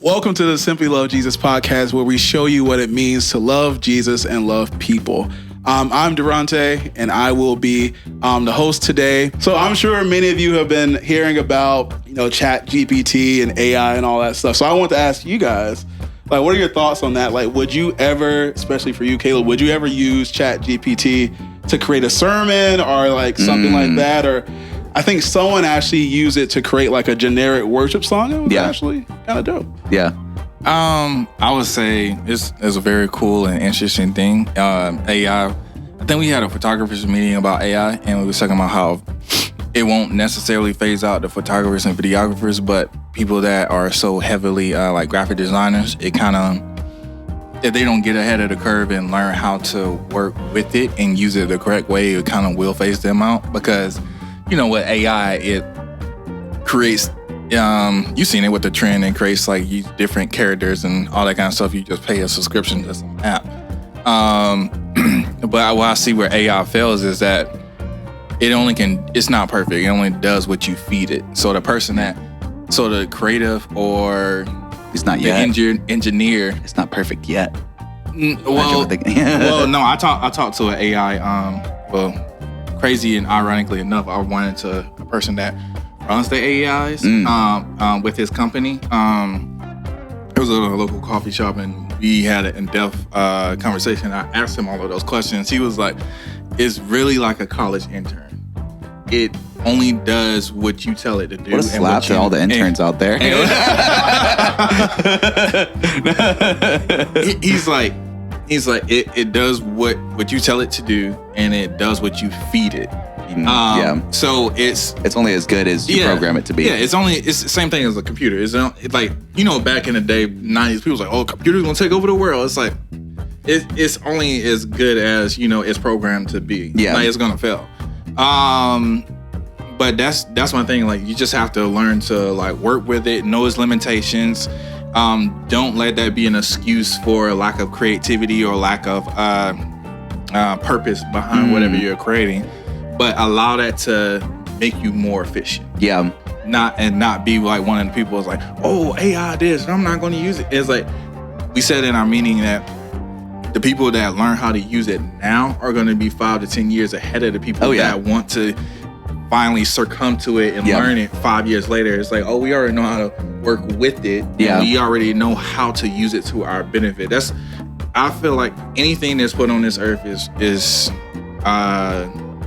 Welcome to the Simply Love Jesus podcast, where we show you what it means to love Jesus and love people. I'm Durante, and I will be the host today. So I'm sure many of you have been hearing about, Chat GPT and AI and all that stuff. So I want to ask you guys, what are your thoughts on that? Would you ever, especially for you, Caleb, would you ever use Chat GPT to create a sermon or something like that? Or I think someone actually used it to create a generic worship song. It was actually kind of dope. Yeah. I would say it's a very cool and interesting thing. AI. I think we had a photographers meeting about AI, and we were talking about how it won't necessarily phase out the photographers and videographers, but people that are so heavily graphic designers, it kind of, if they don't get ahead of the curve and learn how to work with it and use it the correct way, it kind of will phase them out. Because with AI, it creates, you've seen it with the trend, and creates different characters and all that kind of stuff. You just pay a subscription to some app. But what I see where AI fails is that it's not perfect. It only does what you feed it. So the creative or it's not the yet. engineer. It's not perfect yet. Well, no, I talked to an AI, crazy and ironically enough, I ran into a person that runs the AIs with his company. It was at a local coffee shop, and we had an in-depth conversation. I asked him all of those questions. He was like, it's really like a college intern. It only does what you tell it to do. What a slap to all the interns out there. He's like, it does what you tell it to do, and it does what you feed it. So it's only as good as you program it to be. Yeah, it's the same thing as a computer. It's back in the day, 90s, people was like, oh, computer's gonna take over the world. It's like, it's only as good as, it's programmed to be. Yeah. It's gonna fail. But that's one thing, you just have to learn to work with it, know its limitations. Don't let that be an excuse for a lack of creativity or lack of purpose behind whatever you're creating. But allow that to make you more efficient. Yeah. Not be one of the people who's like, oh, AI this, and I'm not going to use it. It's like we said in our meeting that the people that learn how to use it now are going to be 5 to 10 years ahead of the people that want to finally succumb to it and learn it 5 years later. It's like, oh, we already know how to work with it. Yeah. And we already know how to use it to our benefit. I feel like anything that's put on this earth is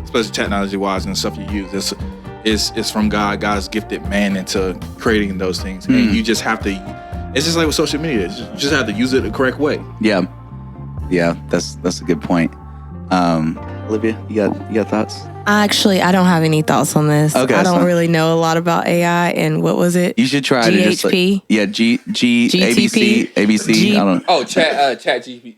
especially technology-wise and stuff you use, it's from God. God's gifted man into creating those things. And you just have to, it's just like with social media. You just have to use it the correct way. Yeah. Yeah, that's a good point. Olivia, you got thoughts? Actually, I don't have any thoughts on this. Okay, I don't really know a lot about AI and what was it? You should try GHP? to just GTP? ABC, I don't know. Oh, Chat GPT.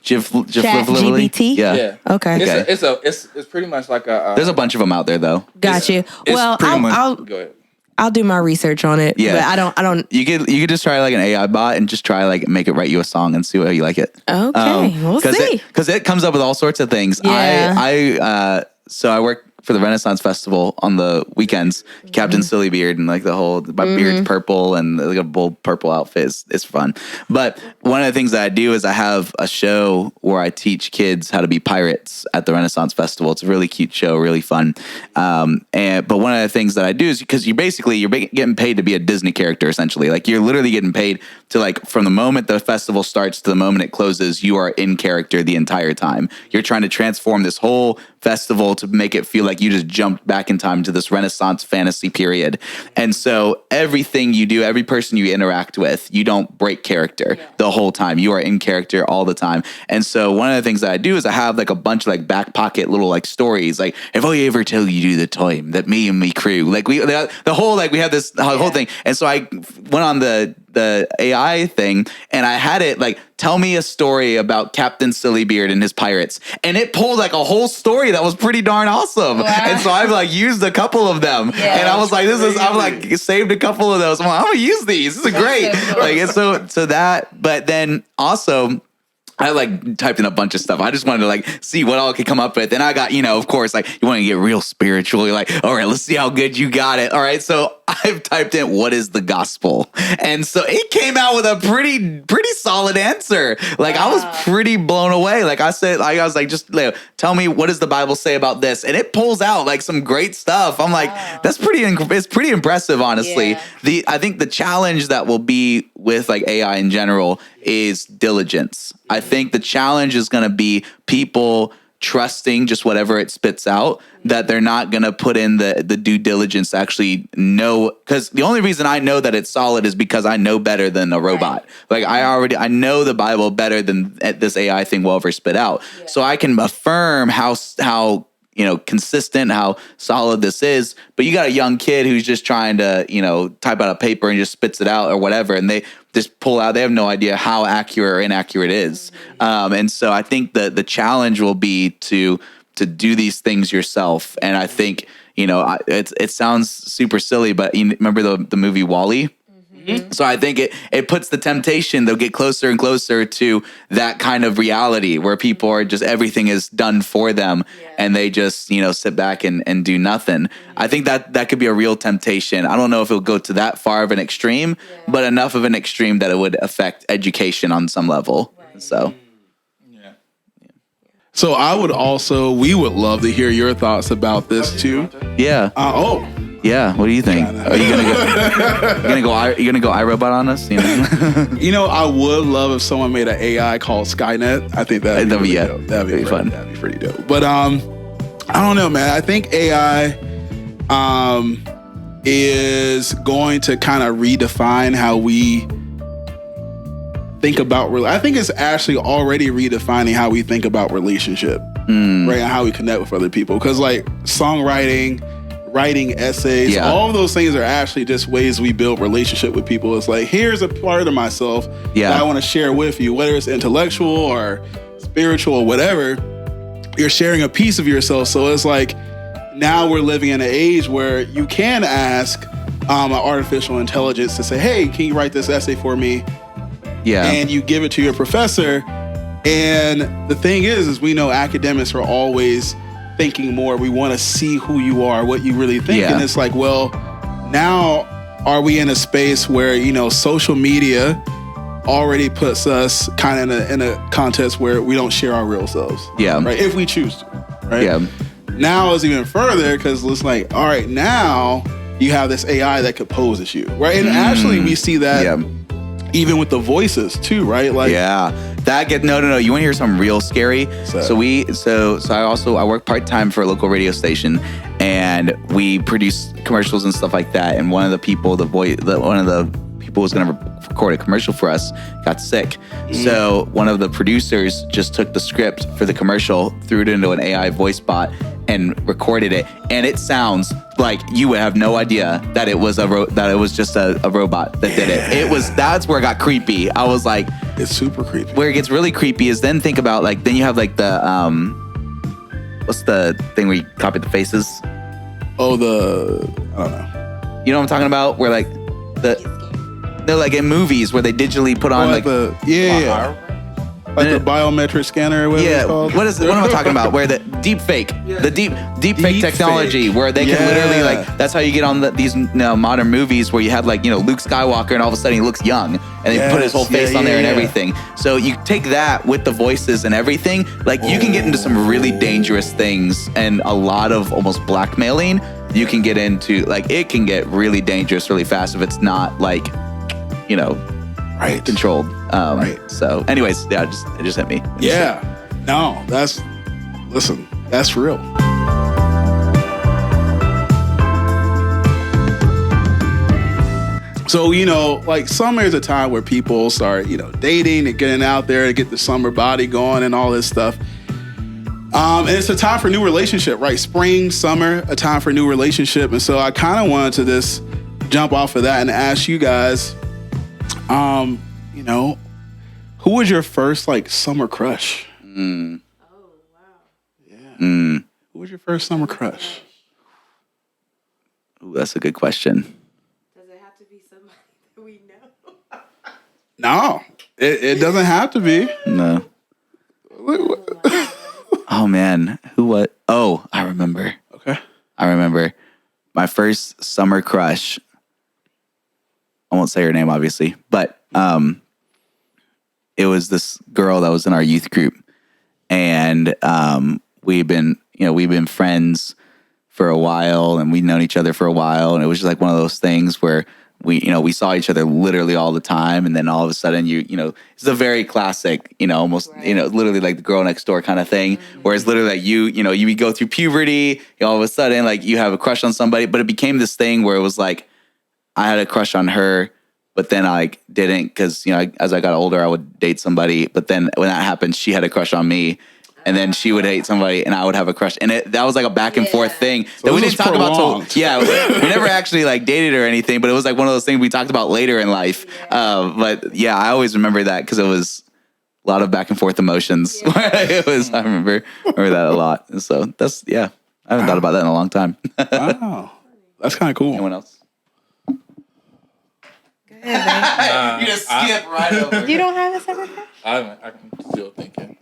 GPT? Yeah. Okay. It's pretty much like a. There's a bunch of them out there though. Gotcha. Well, go ahead. I'll do my research on it. Yeah. But I don't. You could just try an AI bot and just try make it write you a song and see how you like it. Okay, we'll see. Because it comes up with all sorts of things. Yeah. So I work for the Renaissance Festival on the weekends. Captain Silly Beard and my beard's purple and a bold purple outfit. It's fun. But one of the things that I do is I have a show where I teach kids how to be pirates at the Renaissance Festival. It's a really cute show, really fun. But one of the things that I do is because you're getting paid to be a Disney character essentially. You're literally getting paid to from the moment the festival starts to the moment it closes, you are in character the entire time. You're trying to transform this whole festival to make it feel like you just jumped back in time to this Renaissance fantasy period. And so everything you do, every person you interact with, you don't break character the whole time. You are in character all the time. And so one of the things that I do is I have a bunch of back pocket little stories. If I ever tell you the time that me and me crew, we have this whole thing. And so I went on the AI thing and I had it tell me a story about Captain Sillybeard and his pirates. And it pulled a whole story that was pretty darn awesome. Wow. And so I've used a couple of them. Yeah, and I was I've saved a couple of those. I'm going to use these. This is great. So that, but then also I like typed in a bunch of stuff. I just wanted to like see what all I could come up with. And I got, of course, like you want to get real spiritual. You're like, all right, let's see how good you got it. All right. So I've typed in what is the gospel? And so it came out with a pretty solid answer. Like I was pretty blown away. Like I said, I was like, just tell me what does the Bible say about this? And it pulls out like some great stuff. I'm like, it's pretty impressive, honestly. Yeah. I think the challenge that will be with like AI in general is diligence. I think the challenge is going to be people trusting just whatever it spits out, that they're not going to put in the due diligence to actually know. Because the only reason I know that it's solid is because I know better than a robot. Like I know the Bible better than this AI thing will ever spit out. Yeah. So I can affirm how consistent, how solid this is. But you got a young kid who's just trying to, type out a paper and just spits it out or whatever. And they just pull out, they have no idea how accurate or inaccurate it is. And so I think the challenge will be to do these things yourself. And I think, it sounds super silly, but you remember the movie WALL-E? Mm-hmm. So I think it puts the temptation, they'll get closer and closer to that kind of reality where people are just, everything is done for them and they just, sit back and do nothing. Mm-hmm. I think that could be a real temptation. I don't know if it'll go to that far of an extreme, but enough of an extreme that it would affect education on some level. Right. So. So we would love to hear your thoughts about this too. Yeah. Yeah, what do you think? Are you gonna go iRobot on us? I would love if someone made an AI called Skynet. I think that'd be dope. That'd be fun. That'd be pretty dope. But I don't know, man. I think AI is going to kind of redefine how we think about. I think it's actually already redefining how we think about relationship, right? And how we connect with other people. Because like songwriting, writing essays, all of those things are actually just ways we build relationship with people. It's like, here's a part of myself that I want to share with you, whether it's intellectual or spiritual or whatever. You're sharing a piece of yourself. So it's like, now we're living in an age where you can ask an artificial intelligence to say, hey, can you write this essay for me? Yeah. And you give it to your professor. And the thing is we know academics are always thinking more. We want to see who you are, what you really think. And it's like, well, now are we in a space where, social media already puts us kind of in a context where we don't share our real selves. Yeah. Right. If we choose to. Right. Yeah. Now it's even further because it's like, all right, now you have this AI that could pose as you. Right. And actually we see that even with the voices too, right? Like, no. You want to hear something real scary? So I work part-time for a local radio station, and we produce commercials and stuff like that. And one of the people, one of the people who was going to record a commercial for us got sick. So one of the producers just took the script for the commercial, threw it into an AI voice bot, and recorded it. And it sounds like you would have no idea that it was just a robot that did it. That's where it got creepy. I was like, it's super creepy. Where it gets really creepy is then think about then you have like the what's the thing where you copy the faces? I don't know. You know what I'm talking about? Where like they're like in movies where they digitally put on like the the biometric scanner or whatever it's called. What am I talking about? Where the deep fake, the deep fake technology, where they can literally that's how you get on these modern movies where you have Luke Skywalker and all of a sudden he looks young and they put his whole face on there and everything. So you take that with the voices and everything, you can get into some really dangerous things and a lot of almost blackmailing. You can get into it can get really dangerous really fast if it's not controlled. So anyways, it just hit me. No, that's real. So, summer is a time where people start, dating and getting out there to get the summer body going and all this stuff. And it's a time for new relationship, right? Spring, summer, a time for new relationship. And so I kind of wanted to just jump off of that and ask you guys, who was your first summer crush? Oh, wow. Yeah. Who was your first summer crush? Ooh, that's a good question. Does it have to be somebody that we know? No, it doesn't have to be. No. Oh man, who? What? Oh, I remember. Okay. I remember my first summer crush. I won't say her name, obviously, but it was this girl that was in our youth group, and we've been friends for a while, and we'd known each other for a while, and it was just like one of those things where we saw each other literally all the time, and then all of a sudden it's a very classic, almost literally like the girl next door kind of thing, whereas literally like you go through puberty, all of a sudden like you have a crush on somebody, but it became this thing where it was like I had a crush on her, but then I didn't because as I got older I would date somebody, but then when that happened she had a crush on me. And then she would hate somebody, and I would have a crush, and that was like a back and forth thing that we didn't talk about. We never actually like dated or anything, but it was like one of those things we talked about later in life. But yeah, I always remember that because it was a lot of back and forth emotions. It was. I remember that a lot. And so that's I haven't thought about that in a long time. Wow, that's kind of cool. Anyone else? Go ahead, You just skip right over. you don't have a summer crush? I'm still thinking.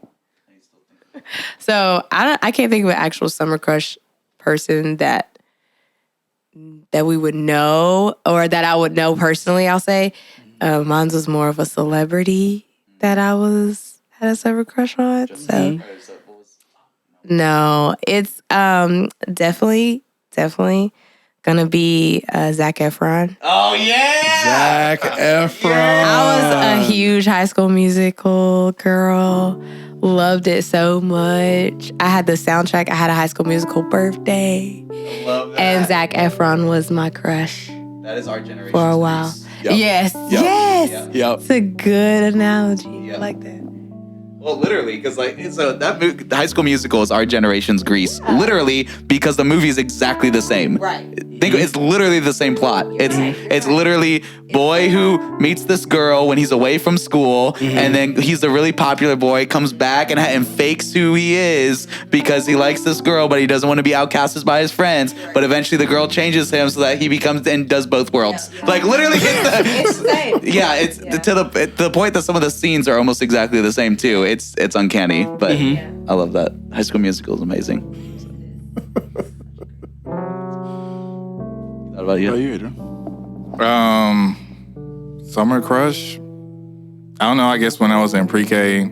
So I can't think of an actual summer crush person that we would know or that I would know personally. I'll say mine was more of a celebrity that I had a summer crush on. So no, it's definitely gonna be Zac Efron. Oh yeah, Zac Efron. I was a huge High School Musical girl. Loved it so much. I had the soundtrack. I had a High School Musical birthday. Love that. And Zac Efron was my crush That is our generation for a while. Yep. Yes. Yep. Yes. Yep. It's a good analogy. Yep. I like that. Well, literally, because that movie, the High School Musical is our generation's Grease. Literally, because the movie is exactly the same. Right. Think it's literally the same plot. It's literally boy who meets this girl when he's away from school, and then he's the really popular boy, comes back and fakes who he is because he likes this girl, but he doesn't want to be outcasted by his friends. But eventually, the girl changes him so that he becomes and does both worlds. Like literally, It's the same. yeah, it's to the point that some of the scenes are almost exactly the same too. It's uncanny, but I love that. High School Musical is amazing. What about you? How you, Adrian? Summer crush. I don't know. I guess when I was in pre-K. You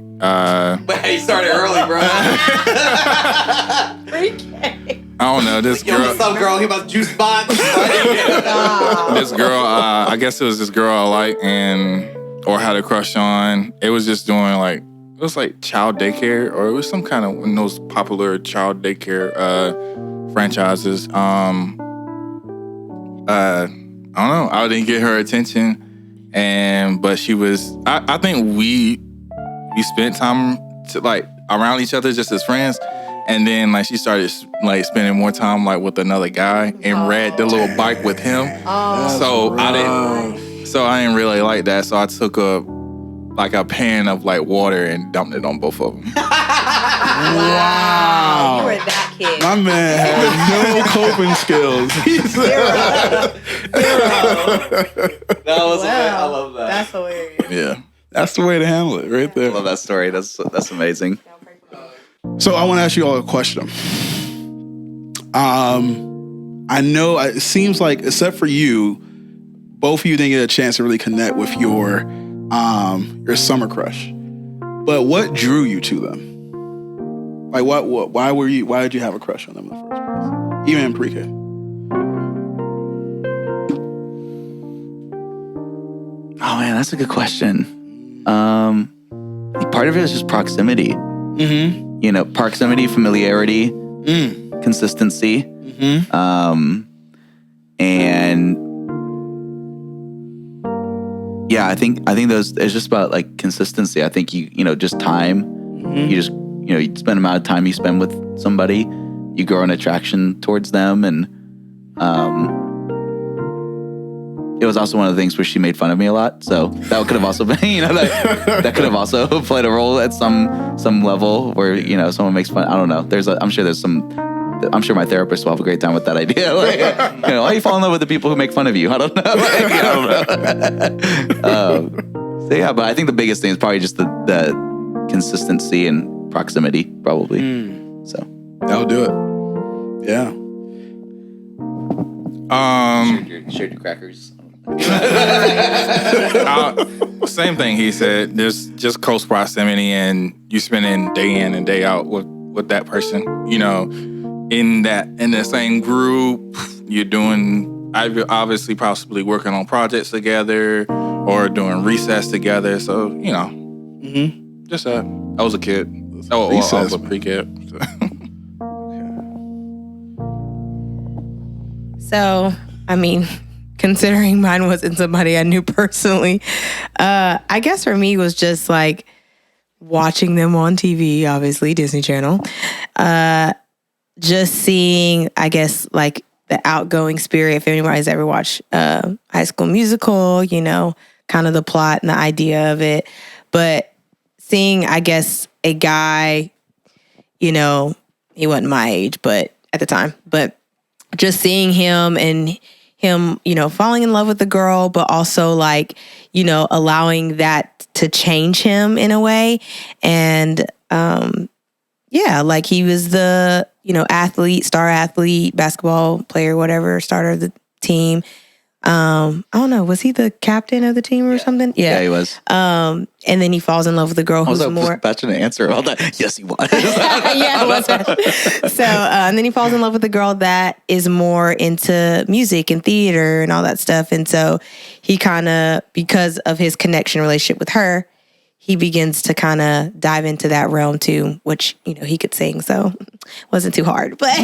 started early, bro. I don't know. This girl. Some girl, he about juice box. This girl. I guess it was this girl I liked or had a crush on. It was just doing like. It was like child daycare, or it was some kind of one of those popular child daycare franchises. I don't know. I didn't get her attention, but she was. I think we spent time around each other just as friends, and then like she started like spending more time like with another guy and ride the little bike with him. So I didn't really like that. So I took a pan of like water and dumped it on both of them. Wow. You were that kid. My man had no coping skills. That was I love that. That's hilarious. Yeah. That's the way to handle it right I there. love that story. That's amazing. So I want to ask you all a question. I know it seems like, except for you, both of you didn't get a chance to really connect with your summer crush. But what drew you to them? Like why did you have a crush on them in the first place? Even in pre-K. Oh man, that's a good question. Part of it is just proximity. Mm-hmm. Proximity, familiarity, consistency. Mm-hmm. And yeah, I think those. It's just about like consistency. I think just time. Mm-hmm. You just you spend the amount of time you spend with somebody, you grow an attraction towards them, and it was also one of the things where she made fun of me a lot. So that could have also been that could have also played a role at some level where someone makes fun. I don't know. I'm sure my therapist will have a great time with that idea. Like, why you fall in love with the people who make fun of you? I don't know. So yeah, but I think the biggest thing is probably just the consistency and proximity, probably. So That'll do it. Yeah. shared your crackers. Same thing he said. There's just close proximity, and you spending day in and day out with that person. You know, in the same group, you're doing obviously possibly working on projects together or doing recess together. So you know, just I was a kid. I was a pre-kid. So, I mean, considering mine wasn't somebody I knew personally, I guess for me was just like watching them on TV, obviously, Disney Channel. Just seeing, I guess, like the outgoing spirit. If anybody's ever watched High School Musical, you know, kind of the plot and the idea of it. But seeing, I guess, a guy, you know, he wasn't my age, but at the time, but just seeing him and him, you know, falling in love with the girl, but also like, you know, allowing that to change him in a way. And yeah, like he was the, you know, star athlete, basketball player, whatever, starter of the team. I don't know, was he the captain of the team or something? Yeah, he was. And then he falls in love with the girl who's more. About to answer all that. Yes, he was. Yeah, it was. So, and then he falls in love with a girl that is more into music and theater and all that stuff. And so he kind of, because of his connection relationship with her, he begins to kind of dive into that realm too, which, you know, he could sing, so wasn't too hard. But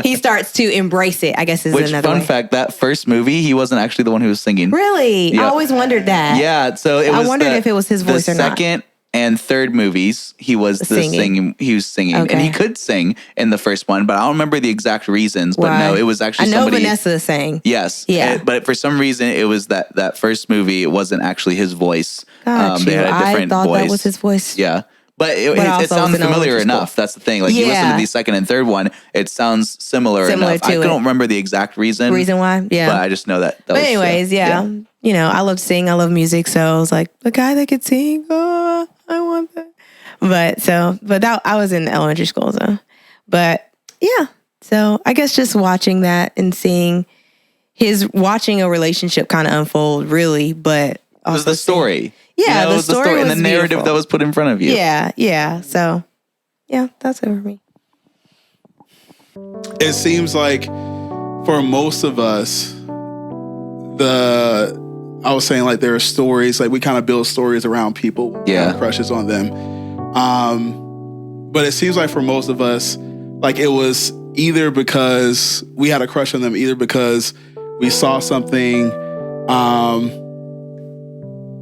he starts to embrace it, I guess, is another fun way. fact, that first movie, he wasn't actually the one who was singing. Really? Yep. I always wondered that. Yeah, so I wondered if it was his voice or not. The second and third movies, he was singing. He was singing, Okay. and he could sing in the first one, but I don't remember the exact reasons. But Why? no, it was actually I know somebody. Vanessa sang. Yes. Yeah. But for some reason, it was that first movie. It wasn't actually his voice. Got They you. had a different I thought voice. that was his voice. Yeah. But it also sounds was in familiar elementary enough. school. That's the thing. Like you listen to the second and third one, it sounds similar enough. to I it. don't remember the exact reason. Reason why? Yeah. But I just know that. But anyways, yeah. You know, I love to sing. I love music. So I was like, the guy that could sing, oh, I want that. But that I was in elementary school, so. But yeah. So I guess just watching that and seeing watching a relationship kind of unfold, really, but it was the story. Yeah, it was the story and the narrative beautiful. that was put in front of you. Yeah. So, yeah, that's it for me. It seems like for most of us, I was saying like there are stories, like we kind of build stories around people, when we have crushes on them. But it seems like for most of us, like it was either because we had a crush on them, either because we saw something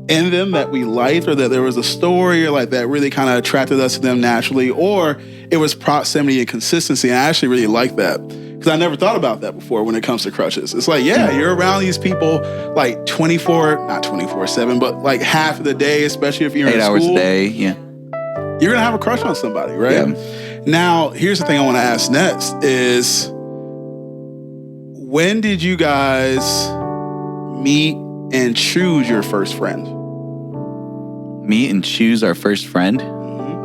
in them that we liked, or that there was a story or like that really kind of attracted us to them naturally, or it was proximity and consistency. And I actually really like that because I never thought about that before when it comes to crushes. It's like, yeah, you're around these people like not 24/7, but like half of the day, especially if you're in 8 school. hours a day, yeah. You're going to have a crush on somebody, right? Yeah. Now, here's the thing I want to ask next is, when did you guys meet and choose your first friend? Meet and choose our first friend?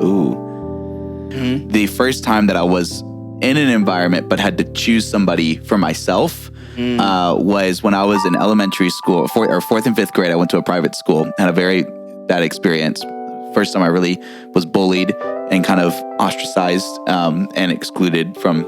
Ooh. The first time that I was in an environment but had to choose somebody for myself was when I was in elementary school, fourth and fifth grade. I went to a private school, had a very bad experience. First time I really was bullied and kind of ostracized and excluded from,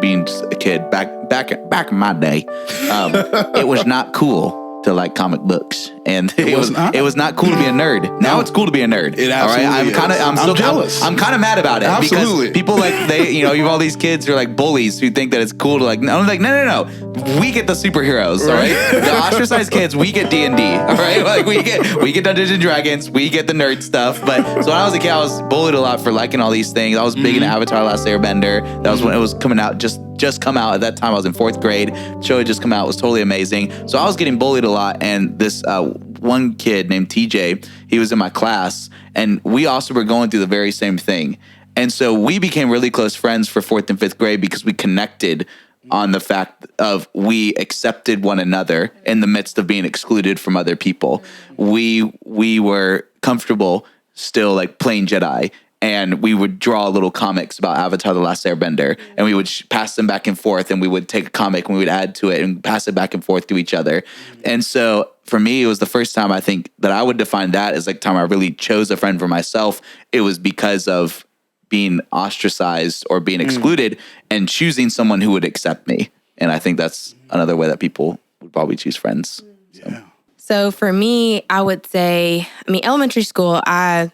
being just a kid. Back in my day, it was not cool to like comic books, and it was not cool to be a nerd. Now it's cool to be a nerd. It absolutely I'm jealous. I'm kind of mad about it. Absolutely. Because people you have all these kids who are like bullies who think that it's cool to like. I'm like, no. We get the superheroes, all right? The ostracized kids, we get D&D, all right? Like we get Dungeons and Dragons, we get the nerd stuff. But so when I was a kid, I was bullied a lot for liking all these things. I was big into Avatar: Last Airbender. That was when it was coming out. Just come out at that time. I was in fourth grade. The show had just come out. It was totally amazing. So I was getting bullied a lot. And this one kid named TJ, he was in my class, and we also were going through the very same thing. And so we became really close friends for fourth and fifth grade because we connected on the fact of we accepted one another in the midst of being excluded from other people. We were comfortable still like playing Jedi and we would draw little comics about Avatar: The Last Airbender, and we would pass them back and forth, and we would take a comic and we would add to it and pass it back and forth to each other. And so for me, it was the first time I think that I would define that as like time I really chose a friend for myself. It was because of being ostracized or being excluded and choosing someone who would accept me. And I think that's another way that people would probably choose friends. So for me, I would say, elementary school, I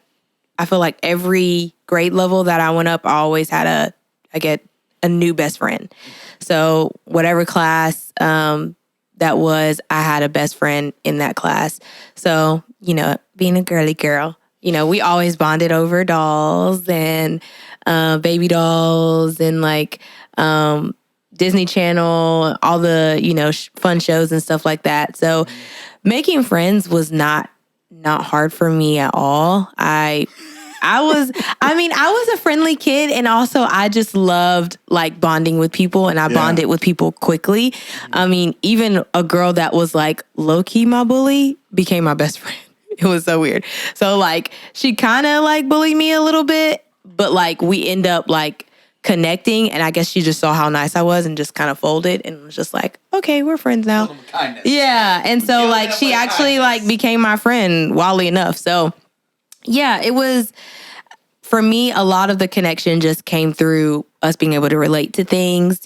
feel like every grade level that I went up, I always had I get a new best friend. So whatever class that was, I had a best friend in that class. So, being a girly girl, we always bonded over dolls and baby dolls and like Disney Channel, all the, fun shows and stuff like that. So making friends was not hard for me at all. I was a friendly kid, and also I just loved like bonding with people, and I bonded with people quickly. Even a girl that was like low-key my bully became my best friend. It was so weird. So like she kind of like bullied me a little bit, but like we end up like connecting, and I guess she just saw how nice I was and just kind of folded and was just like, okay, we're friends now. Yeah. And so like she actually like became my friend, wildly enough. So yeah, it was, for me, a lot of the connection just came through us being able to relate to things.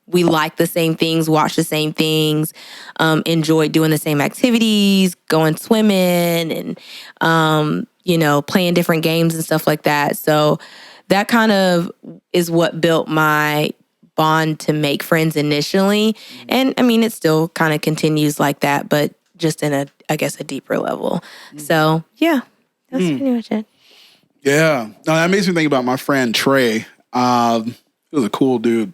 We like the same things, watch the same things, enjoy doing the same activities, going swimming and, playing different games and stuff like that. So that kind of is what built my bond to make friends initially. And it still kind of continues like that, but just in a deeper level. So yeah, that's pretty much it. Yeah. No, that makes me think about my friend Trey. He was a cool dude.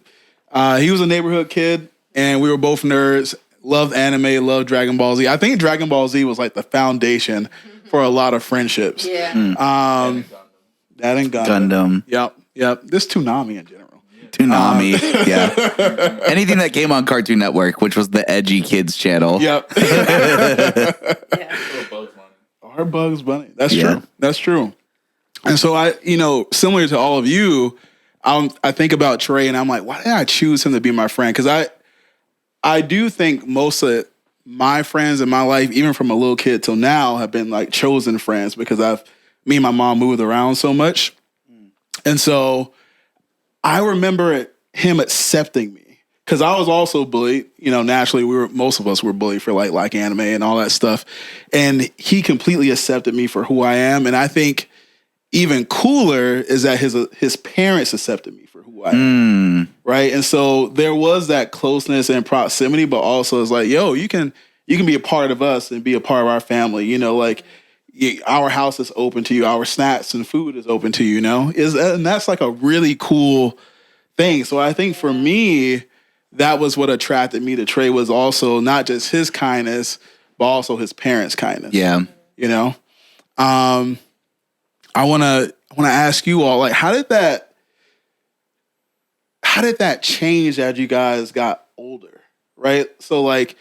He was a neighborhood kid, and we were both nerds, loved anime, loved Dragon Ball Z. I think Dragon Ball Z was like the foundation for a lot of friendships. Yeah. That and Gundam. Yep. This Toonami in general. Toonami, yeah. Anything that came on Cartoon Network, which was the edgy kids channel. Yep. Our Bugs Bunny. That's true. That's true. And so I, similar to all of you, I think about Trey and I'm like, why did I choose him to be my friend? Because I do think most of my friends in my life, even from a little kid till now, have been like chosen friends because me and my mom moved around so much. And so I remember him accepting me because I was also bullied. Naturally, most of us were bullied for like anime and all that stuff. And he completely accepted me for who I am. And I think even cooler is that his parents accepted me for who I am. Right. And so there was that closeness and proximity, but also it's like, yo, you can be a part of us and be a part of our family. Our house is open to you. Our snacks and food is open to you, and that's like a really cool thing. So I think for me, that was what attracted me to Trey, was also not just his kindness, but also his parents' kindness. Yeah. I want to ask you all, like, how did that change as you guys got older, right? So like,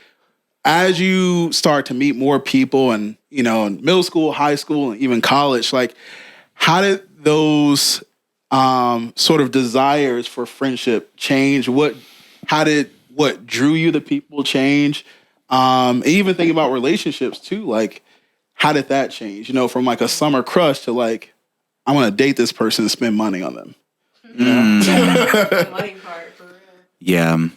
as you start to meet more people and, in middle school, high school, and even college, like, how did those sort of desires for friendship change? What drew you to people change? Even thinking about relationships too, like, how did that change? From like a summer crush to like, I want to date this person and spend money on them. The money part, for real. Yeah.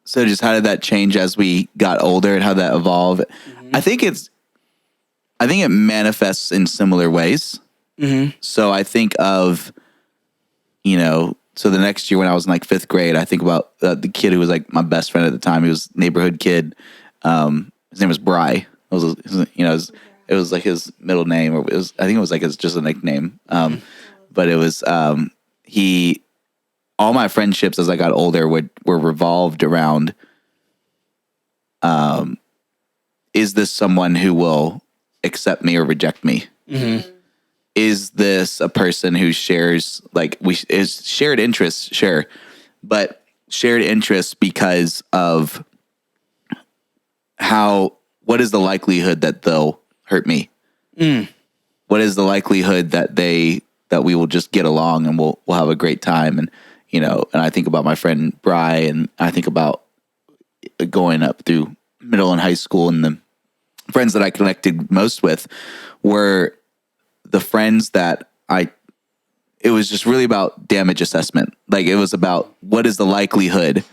So just how did that change as we got older and how that evolved? Mm-hmm. I think it manifests in similar ways. Mm-hmm. So I think of, so the next year when I was in like 5th grade, I think about the kid who was like my best friend at the time. He was a neighborhood kid. His name was Bry. It was like his middle name, or I think it was like just a nickname. But it was all my friendships as I got older were revolved around, is this someone who will accept me or reject me? Mm-hmm. Is this a person who shares, like, is shared interests? Sure. But shared interests because of what is the likelihood that they'll hurt me? What is the likelihood that we will just get along and we'll have a great time? And, you know, and I think about my friend Bri, and I think about going up through middle and high school, and the friends that I connected most with were the friends that it was just really about damage assessment. Like, it was about, what is the likelihood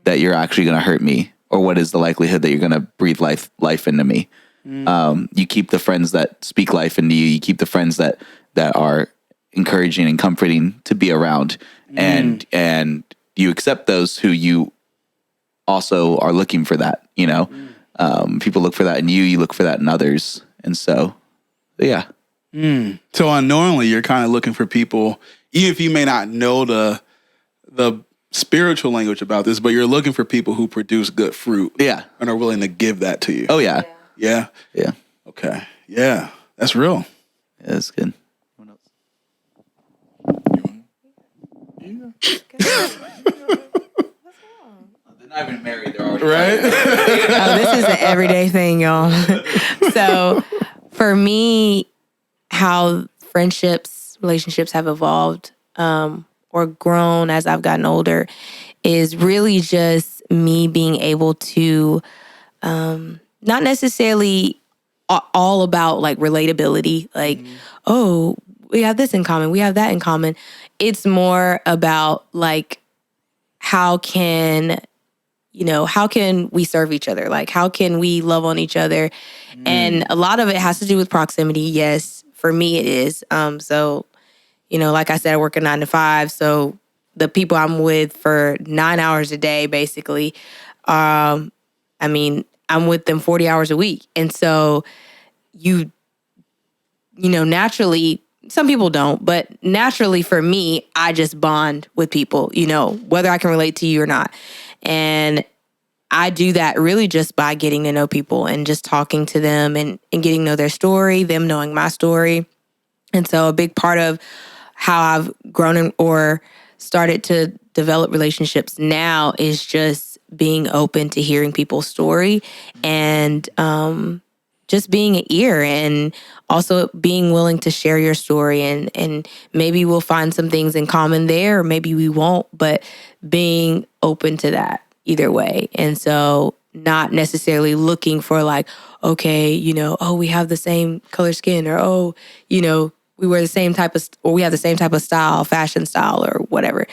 that you're actually going to hurt me? Or what is the likelihood that you're going to breathe life into me? You keep the friends that speak life into you. You keep the friends that are encouraging and comforting to be around. And you accept those who you also are looking for that, you know? People look for that in you. You look for that in others. And so, yeah. So unknowingly, you're kind of looking for people, even if you may not know the spiritual language about this, but you're looking for people who produce good fruit. Yeah. And are willing to give that to you. Oh, yeah. Yeah? Yeah. Okay. Yeah. That's real. Yeah, that's good. What else? They're not even married. They're already right. Oh, this is an everyday thing, y'all. So for me, how friendships, relationships have evolved or grown as I've gotten older is really just me being able to not necessarily all about like relatability, like, oh, we have this in common, we have that in common. It's more about like, how can we serve each other? Like, how can we love on each other? And a lot of it has to do with proximity. Yes, for me it is. So, you know, like I said, I work a 9 to 5. So the people I'm with for 9 hours a day, basically, I mean, I'm with them 40 hours a week. And so you know, naturally, some people don't, but naturally for me, I just bond with people, you know, whether I can relate to you or not. And I do that really just by getting to know people and just talking to them and getting to know their story, them knowing my story. And so a big part of how I've grown or started to develop relationships now is just being open to hearing people's story and just being an ear, and also being willing to share your story. And maybe we'll find some things in common there, or maybe we won't, but being open to that either way. And so not necessarily looking for like, okay, you know, oh, we have the same color skin, or, oh, you know, we wear the same type of, or we have the same type of style, fashion style, or whatever.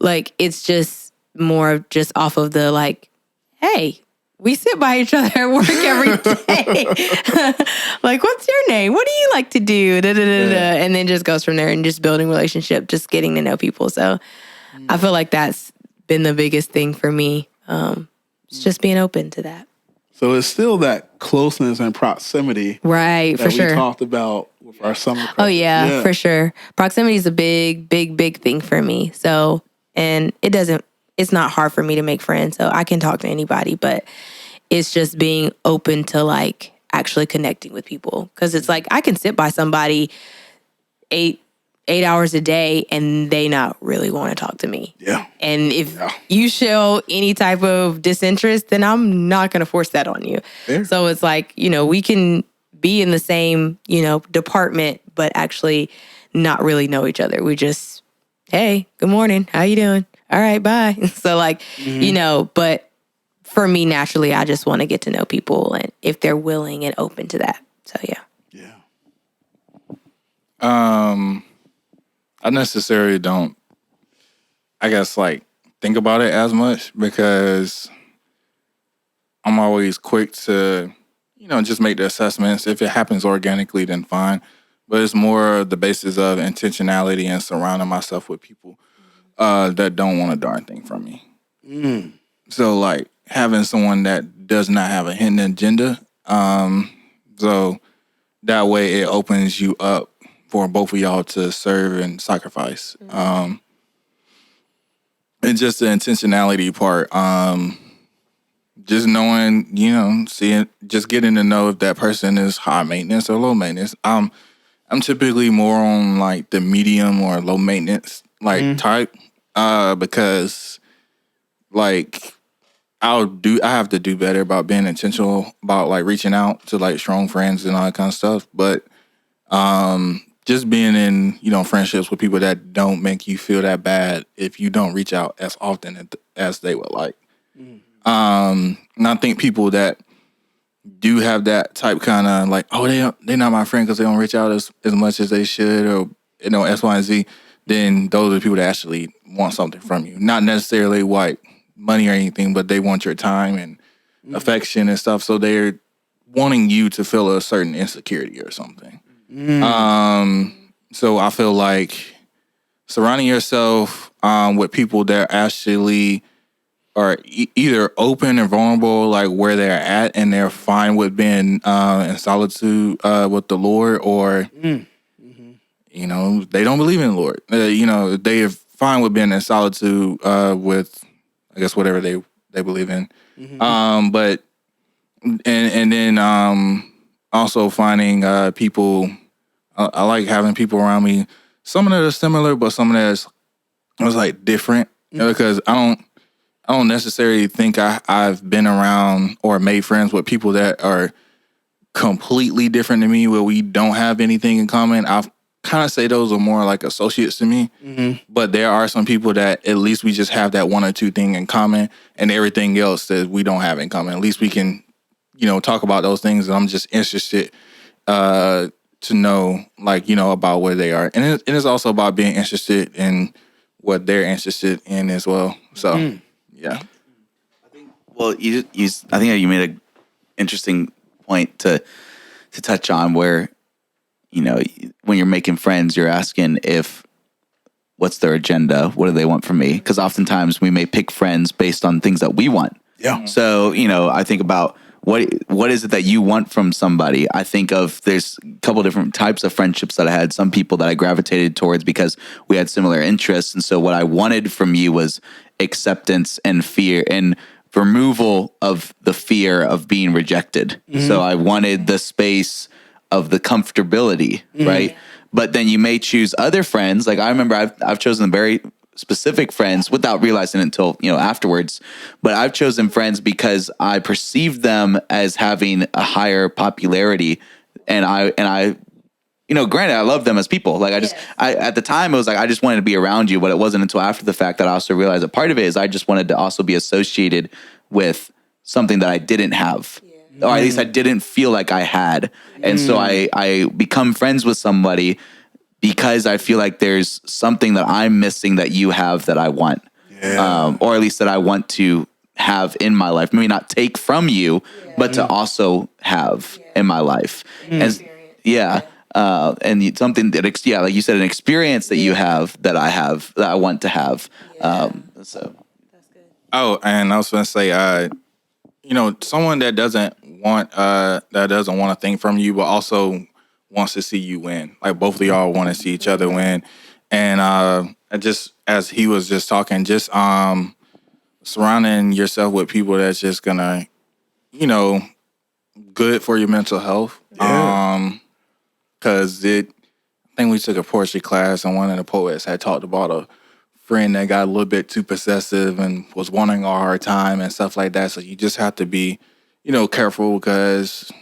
Like, it's just more just off of the like, hey, we sit by each other at work every day. Like, what's your name? What do you like to do? Da, da, da, da. And then just goes from there, and just building relationship, just getting to know people. So I feel like that's been the biggest thing for me. It's just being open to that. So it's still that closeness and proximity. Right, that for sure. we talked about with our summer crushes. Oh, yeah, for sure. Proximity is a big, big, big thing for me. So, and it's not hard for me to make friends. So I can talk to anybody, but it's just being open to like actually connecting with people. Because it's like, I can sit by somebody 8 hours a day and they not really want to talk to me. Yeah. And if you show any type of disinterest, then I'm not going to force that on you. Fair. So it's like, you know, we can be in the same, you know, department, but actually not really know each other. We just, hey, good morning. How you doing? All right, bye. So like, you know, but for me, naturally, I just want to get to know people, and if they're willing and open to that. So yeah. Yeah. I necessarily don't, I guess, like, think about it as much, because I'm always quick to, you know, just make the assessments. If it happens organically, then fine. But it's more the basis of intentionality and surrounding myself with people that don't want a darn thing from me. So, like, having someone that does not have a hidden agenda, so that way it opens you up for both of y'all to serve and sacrifice. And just the intentionality part, just knowing, you know, just getting to know if that person is high maintenance or low maintenance. I'm typically more on like the medium or low maintenance like type, because like I have to do better about being intentional about like reaching out to like strong friends and all that kind of stuff. But just being in, friendships with people that don't make you feel that bad if you don't reach out as often as they would like. And I think people that do have that type kind of like, oh, they're not my friend because they don't reach out as much as they should, or X, Y, and Z. Then those are the people that actually want something from you, not necessarily like money or anything, but they want your time and affection and stuff. So they're wanting you to feel a certain insecurity or something. So I feel like surrounding yourself with people that actually are either open and vulnerable, like where they're at, and they're fine with being in solitude with the Lord, or they don't believe in the Lord. They are fine with being in solitude with, I guess, whatever they believe in. But and then also finding people. I like having people around me. Some that are similar, but some that is like different. Because I don't necessarily think I've been around or made friends with people that are completely different than me, where we don't have anything in common. I kind of say those are more like associates to me. But there are some people that at least we just have that one or two thing in common, and everything else that we don't have in common. At least we can, talk about those things. And I'm just interested to know, like, about where they are. And it's also about being interested in what they're interested in as well. So, yeah. Well, I think you made an interesting point to touch on, where, when you're making friends, you're asking what's their agenda? What do they want from me? Because oftentimes we may pick friends based on things that we want. Yeah. So, I think about what is it that you want from somebody? I think there's a couple different types of friendships that I had. Some people that I gravitated towards because we had similar interests. And so what I wanted from you was acceptance and fear and removal of the fear of being rejected. So I wanted the space of the comfortability, right? But then you may choose other friends. Like I remember I've chosen very specific friends without realizing it until, afterwards. But I've chosen friends because I perceived them as having a higher popularity. And I granted, I love them as people. Like at the time it was like, I just wanted to be around you, but it wasn't until after the fact that I also realized that part of it is I just wanted to also be associated with something that I didn't have. Or at least I didn't feel like I had. And so I become friends with somebody because I feel like there's something that I'm missing that you have that I want. Or at least that I want to have in my life. Maybe not take from you, but to also have in my life. And something that, like you said, an experience that you have that I have, that I want to have. So That's good. Oh, and I was going to say, someone that doesn't want a thing from you, but also wants to see you win. Like both of y'all want to see each other win. And just as he was just talking, just surrounding yourself with people that's just gonna, good for your mental health. Cause I think we took a poetry class and one of the poets had talked about a friend that got a little bit too possessive and was wanting a hard time and stuff like that. So you just have to be, careful, because,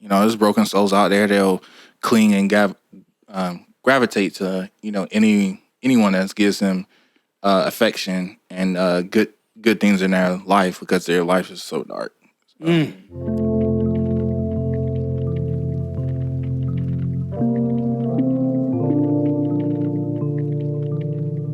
there's broken souls out there. They'll cling and gravitate to, anyone that gives them affection and good things in their life, because their life is so dark. So.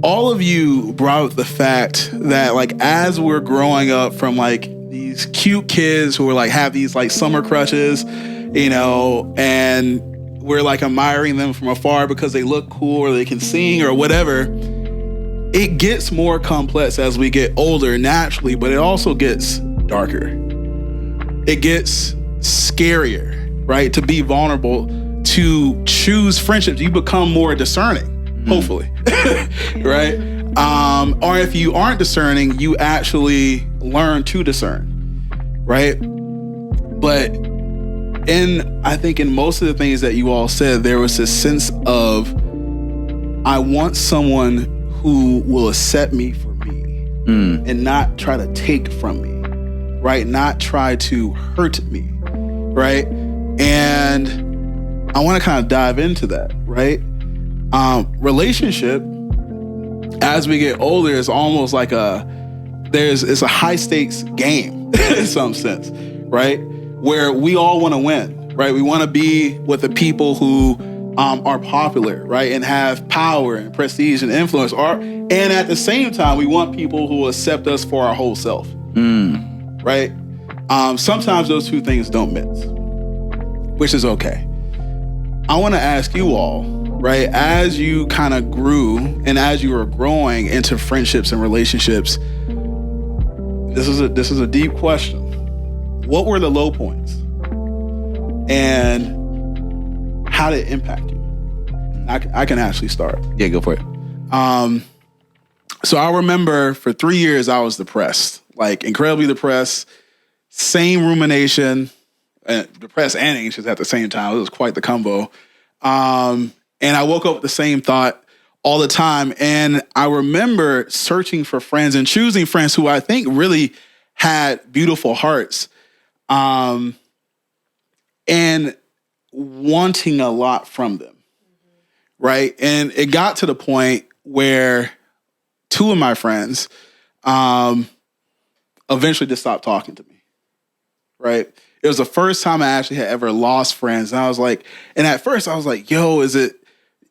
All of you brought up the fact that, like, as we're growing up from like these cute kids who are like have these like summer crushes, and we're like admiring them from afar because they look cool or they can sing or whatever. It gets more complex as we get older naturally, but it also gets darker. It gets scarier, right? To be vulnerable, to choose friendships. You become more discerning, hopefully, right? Or if you aren't discerning, you actually learn to discern, right? But I think in most of the things that you all said, there was this sense of, I want someone who will accept me for me and not try to take from me. right? Not try to hurt me, right? And I want to kind of dive into that, right? Relationship, as we get older, is almost like it's a high stakes game in some sense, right? Where we all want to win, right? We want to be with the people who are popular, right? And have power and prestige and influence. And at the same time, we want people who accept us for our whole self, right? Sometimes those two things don't mix, which is okay. I want to ask you all, right? As you kind of grew and as you were growing into friendships and relationships, this is a deep question. What were the low points? And how did it impact you? I can actually start. Yeah, go for it. So I remember for 3 years I was depressed, like incredibly depressed, same rumination, depressed and anxious at the same time. It was quite the combo. And I woke up with the same thought all the time. And I remember searching for friends and choosing friends who I think really had beautiful hearts, and wanting a lot from them, right? And it got to the point where two of my friends eventually just stopped talking to me, right? It was the first time I actually had ever lost friends. And I was like, and at first I was like, yo, is it,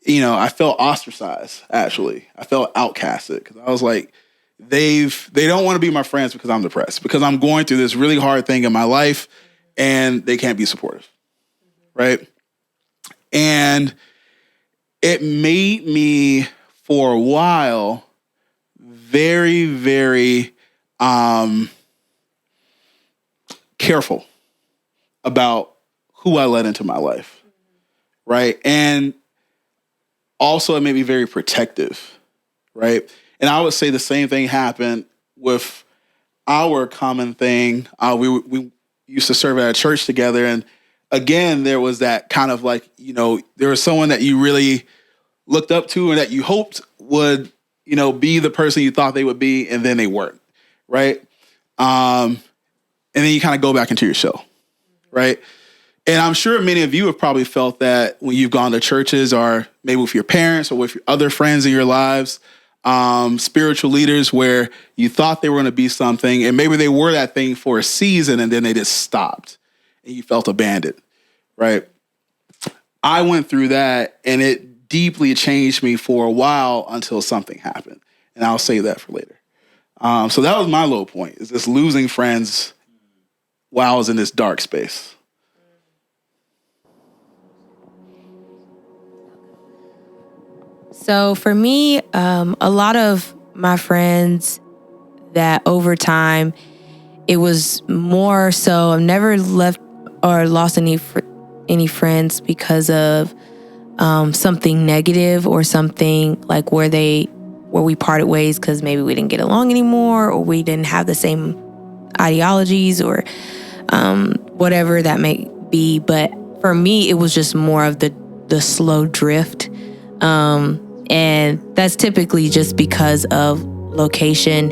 I felt ostracized, actually. I felt outcasted because I was like, they don't want to be my friends because I'm depressed, because I'm going through this really hard thing in my life and they can't be supportive, right? And it made me, for a while, very, very careful about who I let into my life, right? And also it made me very protective, right? And I would say the same thing happened with our common thing. We used to serve at a church together. And again, there was that kind of like, there was someone that you really looked up to and that you hoped would, be the person you thought they would be, and then they weren't, right? And then you kind of go back into your shell, right? And I'm sure many of you have probably felt that when you've gone to churches, or maybe with your parents or with your other friends in your lives, spiritual leaders, where you thought they were going to be something, and maybe they were that thing for a season, and then they just stopped, and you felt abandoned, right? I went through that, and it deeply changed me for a while until something happened, and I'll save that for later. So that was my low point, is just losing friends while I was in this dark space. So for me, a lot of my friends that over time, it was more so I've never left or lost any friends because of something negative, or something like where we parted ways because maybe we didn't get along anymore, or we didn't have the same ideologies, or whatever that may be. But for me, it was just more of the slow drift. And that's typically just because of location,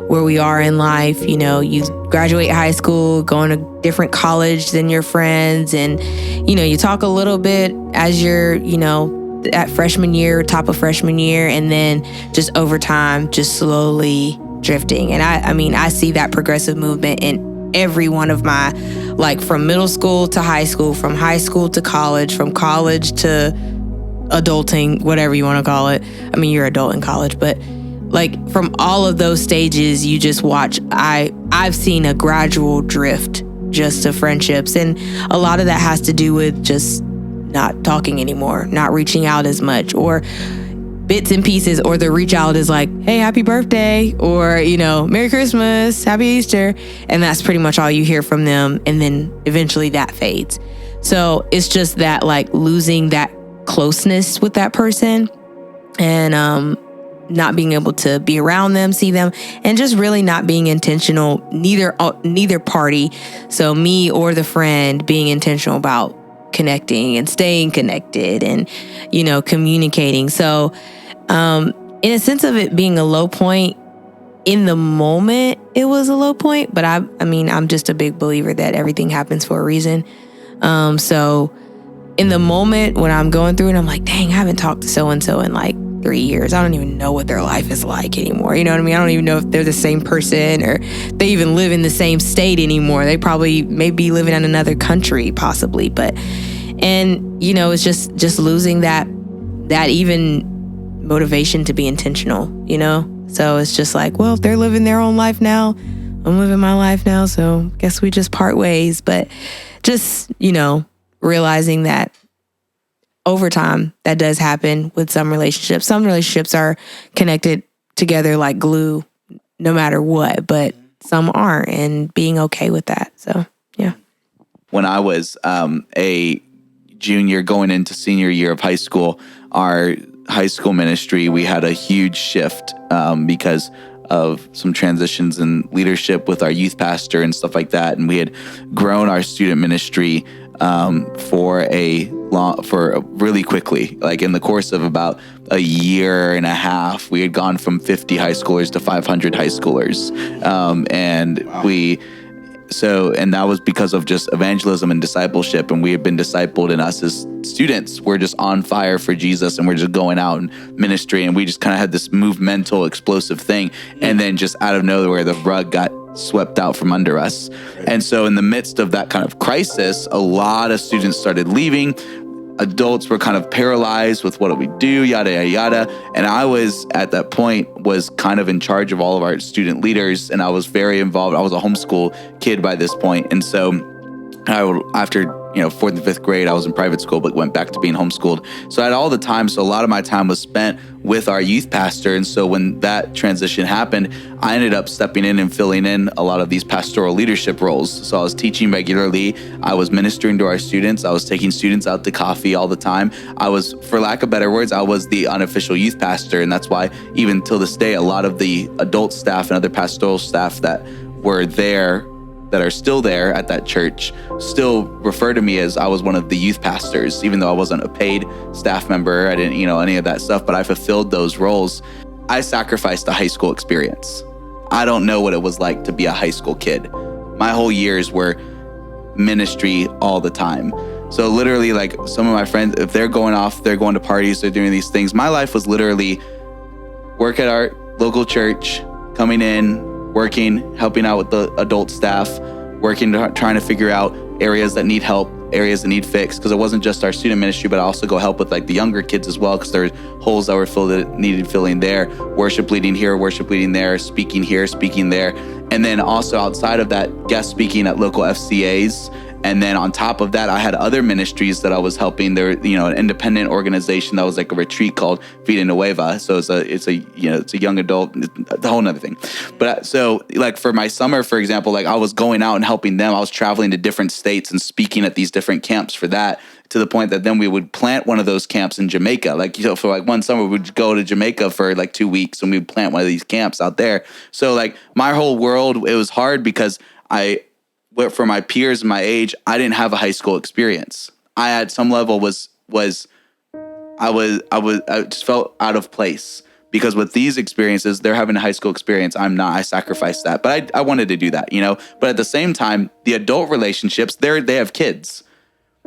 where we are in life. You graduate high school, going to different college than your friends, and, you talk a little bit as you're, at freshman year, top of freshman year, and then just over time, just slowly drifting. And I see that progressive movement in every one of my, like, from middle school to high school, from high school to college, from college to adulting, whatever you want to call it. You're adult in college, but like from all of those stages, you just watch. I've seen a gradual drift just to friendships, and a lot of that has to do with just not talking anymore, not reaching out as much, or bits and pieces, or the reach out is like, hey, happy birthday, or, Merry Christmas, Happy Easter. And that's pretty much all you hear from them. And then eventually that fades. So it's just that, like, losing that closeness with that person, and not being able to be around them, see them, and just really not being intentional, neither party, so me or the friend, being intentional about connecting and staying connected and, communicating. So in a sense of it being a low point, in the moment it was a low point, but I mean, I'm just a big believer that everything happens for a reason. So in the moment when I'm going through it, I'm like, dang, I haven't talked to so-and-so in like 3 years. I don't even know what their life is like anymore. You know what I mean? I don't even know if they're the same person or they even live in the same state anymore. They probably may be living in another country possibly, and you know, it's just losing that even motivation to be intentional, you know? So it's just like, well, if they're living their own life now, I'm living my life now, so I guess we just part ways. But just, you know, realizing that over time, that does happen with some relationships. Some relationships are connected together like glue, no matter what, but some aren't, and being okay with that. So, yeah. When I was a junior going into senior year of high school, our high school ministry, we had a huge shift because of some transitions in leadership with our youth pastor and stuff like that. And we had grown our student ministry for really quickly. Like in the course of about a year and a half, we had gone from 50 high schoolers to 500 high schoolers. And that was because of just evangelism and discipleship. And we had been discipled, and us as students, we're just on fire for Jesus, and we're just going out and ministry. And we just kind of had this movemental, explosive thing. And then just out of nowhere, the rug got swept out from under us. And so in the midst of that kind of crisis, a lot of students started leaving. Adults were kind of paralyzed with what do we do, yada, yada, yada. And I was, at that point, was kind of in charge of all of our student leaders, and I was very involved. I was a homeschool kid by this point. And so after, 4th and 5th grade, I was in private school, but went back to being homeschooled. So I had all the time. So a lot of my time was spent with our youth pastor. And so when that transition happened, I ended up stepping in and filling in a lot of these pastoral leadership roles. So I was teaching regularly. I was ministering to our students. I was taking students out to coffee all the time. I was, for lack of better words, I was the unofficial youth pastor. And that's why even till this day, a lot of the adult staff and other pastoral staff that were there, that are still there at that church, still refer to me as I was one of the youth pastors, even though I wasn't a paid staff member. I didn't, any of that stuff, but I fulfilled those roles. I sacrificed a high school experience. I don't know what it was like to be a high school kid. My whole years were ministry all the time. So literally, like, some of my friends, if they're going off, they're going to parties, they're doing these things. My life was literally work at our local church, coming in, working, helping out with the adult staff, working, trying to figure out areas that need help, areas that need fixed, because it wasn't just our student ministry, but I also go help with like the younger kids as well, because there's holes that were filled that needed filling there, worship leading here, worship leading there, speaking here, speaking there. And then also outside of that, guest speaking at local FCAs. And then on top of that, I had other ministries that I was helping. There, an independent organization that was like a retreat called Vida Nueva. So it's a young adult, the whole nother thing. But so like for my summer, for example, like I was going out and helping them. I was traveling to different states and speaking at these different camps for that, to the point that then we would plant one of those camps in Jamaica. Like, for like one summer, we'd go to Jamaica for like 2 weeks and we'd plant one of these camps out there. So like my whole world, it was hard because for my peers my age, I didn't have a high school experience. I at some level I just felt out of place, because with these experiences, they're having a high school experience. I'm not. I sacrificed that, but I wanted to do that, But at the same time, the adult relationships, they have kids.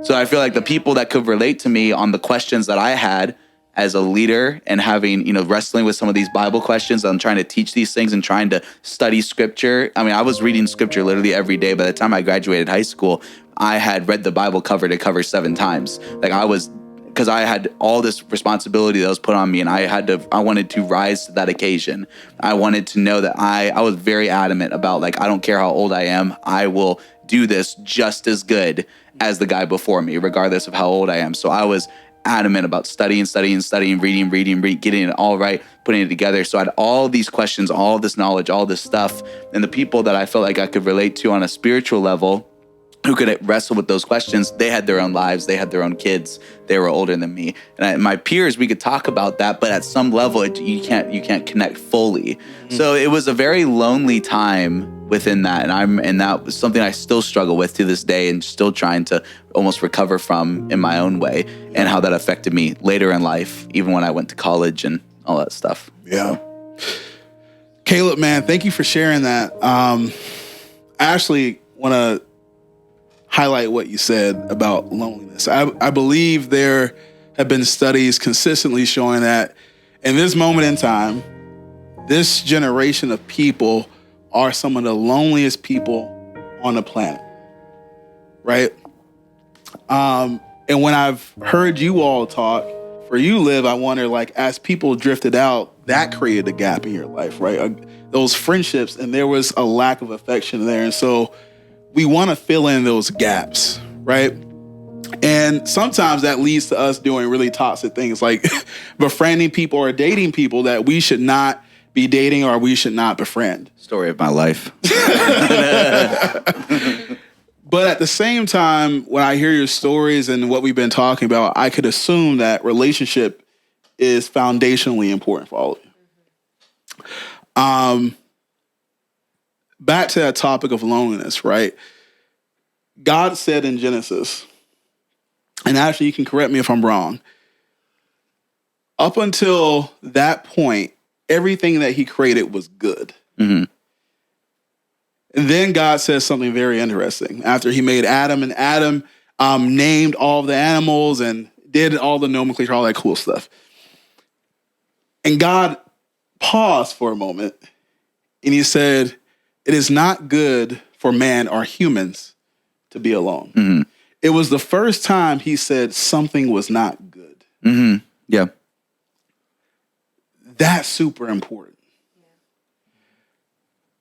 So I feel like the people that could relate to me on the questions that I had as a leader, and having, wrestling with some of these Bible questions, I'm trying to teach these things and trying to study scripture. I mean, I was reading scripture literally every day. By the time I graduated high school, I had read the Bible cover to cover 7 times. Like because I had all this responsibility that was put on me, and I wanted to rise to that occasion. I wanted to know that I was very adamant about, like, I don't care how old I am, I will do this just as good as the guy before me, regardless of how old I am. So I was adamant about studying, reading, getting it all right, putting it together. So I had all these questions, all this knowledge, all this stuff. And the people that I felt like I could relate to on a spiritual level, who could wrestle with those questions, they had their own lives, they had their own kids, they were older than me. And my peers, we could talk about that, but at some level, you can't connect fully. Mm-hmm. So it was a very lonely time within that, and that was something I still struggle with to this day, and still trying to almost recover from in my own way, and how that affected me later in life, even when I went to college and all that stuff. Yeah. Caleb, man, thank you for sharing that. I actually want to highlight what you said about loneliness. I believe there have been studies consistently showing that in this moment in time, this generation of people are some of the loneliest people on the planet, right? And when I've heard you all talk, for you, Liv, I wonder, like, as people drifted out, that created a gap in your life, right? Those friendships, and there was a lack of affection there. And so we want to fill in those gaps, right? And sometimes that leads to us doing really toxic things like befriending people or dating people that we should not be dating or we should not befriend. Story of my life. But at the same time, when I hear your stories and what we've been talking about, I could assume that relationship is foundationally important for all of you. Back to that topic of loneliness, right? God said in Genesis, and actually you can correct me if I'm wrong, up until that point, everything that he created was good. Mm-hmm. And then God says something very interesting. After he made Adam, and Adam named all of the animals and did all the nomenclature, all that cool stuff. And God paused for a moment and he said, it is not good for man or humans to be alone. Mm-hmm. It was the first time he said something was not good. Mm-hmm. Yeah. That's super important.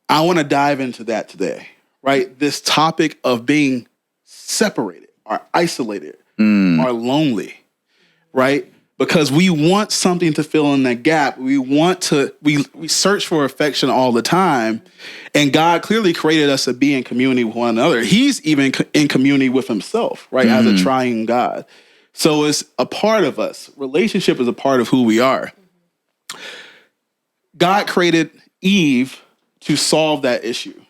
I want to dive into that today, right? This topic of being separated or isolated or lonely, right? Because we want something to fill in that gap. We search for affection all the time. And God clearly created us to be in community with one another. He's even in community with himself, right? As a triune God. So it's a part of us. Relationship is a part of who we are. God created Eve to solve that issue,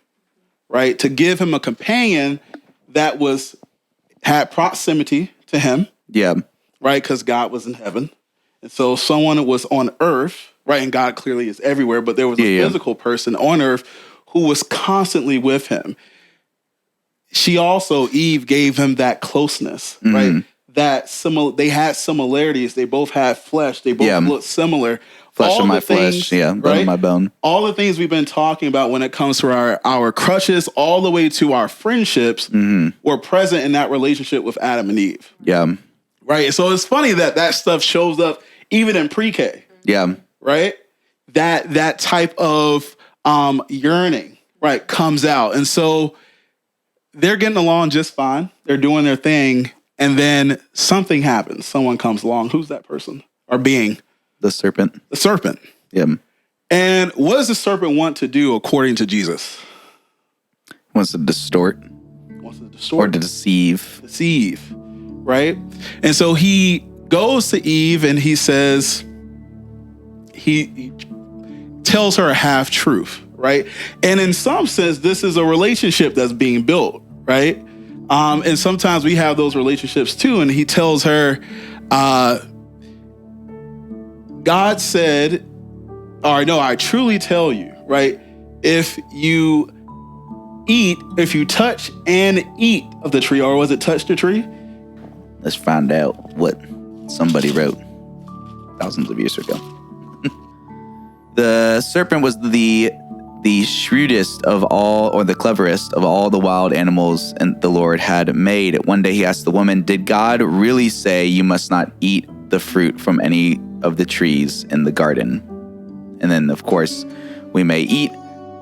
right? To give him a companion that had proximity to him. Yeah. Right? Because God was in heaven. And so someone was on earth, right? And God clearly is everywhere, but there was a physical person on earth who was constantly with him. Eve gave him that closeness, right? They had similarities. They both had flesh. They both looked similar. Flesh of my flesh, bone of my bone. All the things we've been talking about when it comes to our crushes, all the way to our friendships, were present in that relationship with Adam and Eve. Yeah. Right? So it's funny that stuff shows up even in pre-K. Yeah. Right? That type of yearning, right, comes out. And so they're getting along just fine. They're doing their thing. And then something happens. Someone comes along. Who's that person or being? The serpent. The serpent. Yeah. And what does the serpent want to do according to Jesus? Wants to distort. Or to deceive. Deceive. Right? And so he goes to Eve and he says, he tells her a half truth, right? And in some sense, this is a relationship that's being built, right? And sometimes we have those relationships too. And he tells her, God said, I truly tell you, right? If you touch and eat of the tree, or was it touch the tree? Let's find out what somebody wrote thousands of years ago. The serpent was the shrewdest of all, or the cleverest of all the wild animals and the Lord had made. One day he asked the woman, did God really say you must not eat the fruit from any of the trees in the garden? And then, of course, we may eat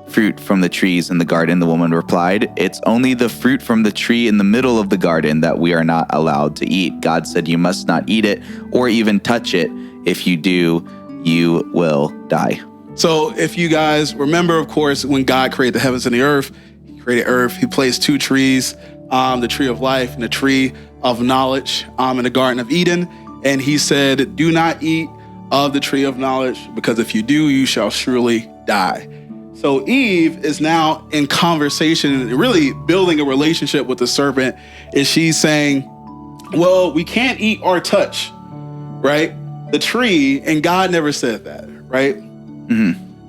fruit from the trees in the garden. The woman replied, it's only the fruit from the tree in the middle of the garden that we are not allowed to eat. God said you must not eat it or even touch it. If you do, you will die. So if you guys remember, of course, when God created the heavens and the earth, he created earth. He placed two trees, the tree of life and the tree of knowledge in the Garden of Eden. And he said, do not eat of the tree of knowledge, because if you do, you shall surely die. So Eve is now in conversation, really building a relationship with the serpent. And she's saying, well, we can't eat or touch, right, the tree. And God never said that, right?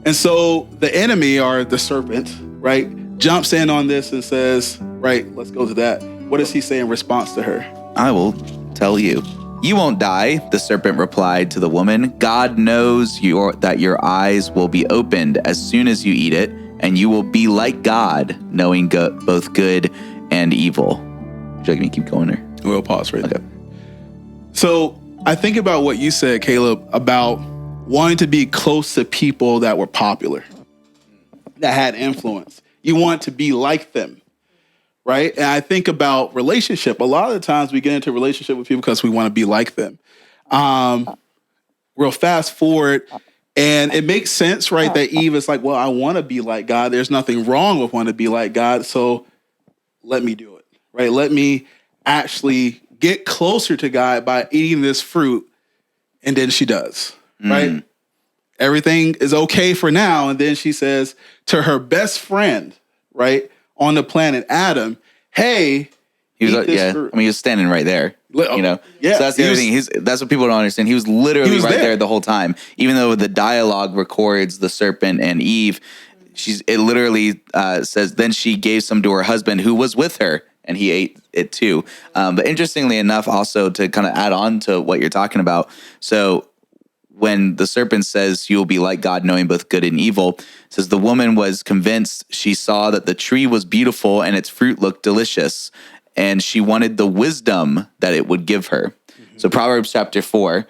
And so the enemy, or the serpent, right, jumps in on this and says, right, let's go to that. What does he say in response to her? I will tell you. You won't die, the serpent replied to the woman. God knows that your eyes will be opened as soon as you eat it, and you will be like God, knowing both good and evil. Would you like me to keep going there? We'll pause right there. So I think about what you said, Caleb, about wanting to be close to people that were popular, that had influence. You want to be like them, right? And I think about relationship. A lot of the times we get into a relationship with people because we want to be like them. Real fast forward, and it makes sense, right, that Eve is like, well, I want to be like God. There's nothing wrong with wanting to be like God, so let me do it, right? Let me actually get closer to God by eating this fruit. And then she does, right? Everything is okay for now. And then she says to her best friend, right, on the planet, Adam, hey, he was, eat this fruit. I mean, he was standing right there, you know? Yeah. So that's the other thing. That's what people don't understand. He was literally right there the whole time. Even though the dialogue records the serpent and Eve, it literally says, then she gave some to her husband who was with her, and he ate it too. But interestingly enough, also to kind of add on to what you're talking about, so when the serpent says you'll be like God, knowing both good and evil, it says the woman was convinced. She saw that the tree was beautiful and its fruit looked delicious, and she wanted the wisdom that it would give her. So Proverbs chapter 4,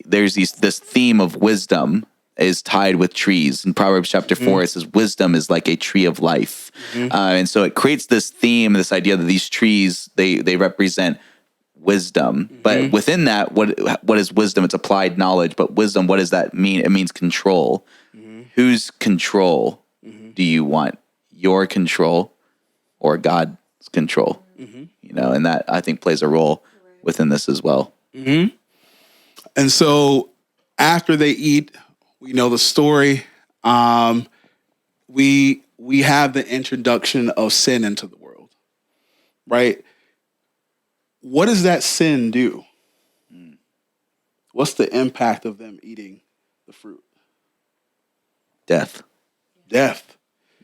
there's this theme of wisdom is tied with trees. In Proverbs chapter 4, it says wisdom is like a tree of life. And so it creates this theme, this idea that these trees, they represent wisdom. But within that, what is wisdom? It's applied knowledge. But wisdom, what does that mean? It means control. Whose control do you want? Your control or God's control? You know, and that I think plays a role within this as well. And so after they eat, we know the story. We have the introduction of sin into the world, right? What does that sin do? What's the impact of them eating the fruit? Death. Death.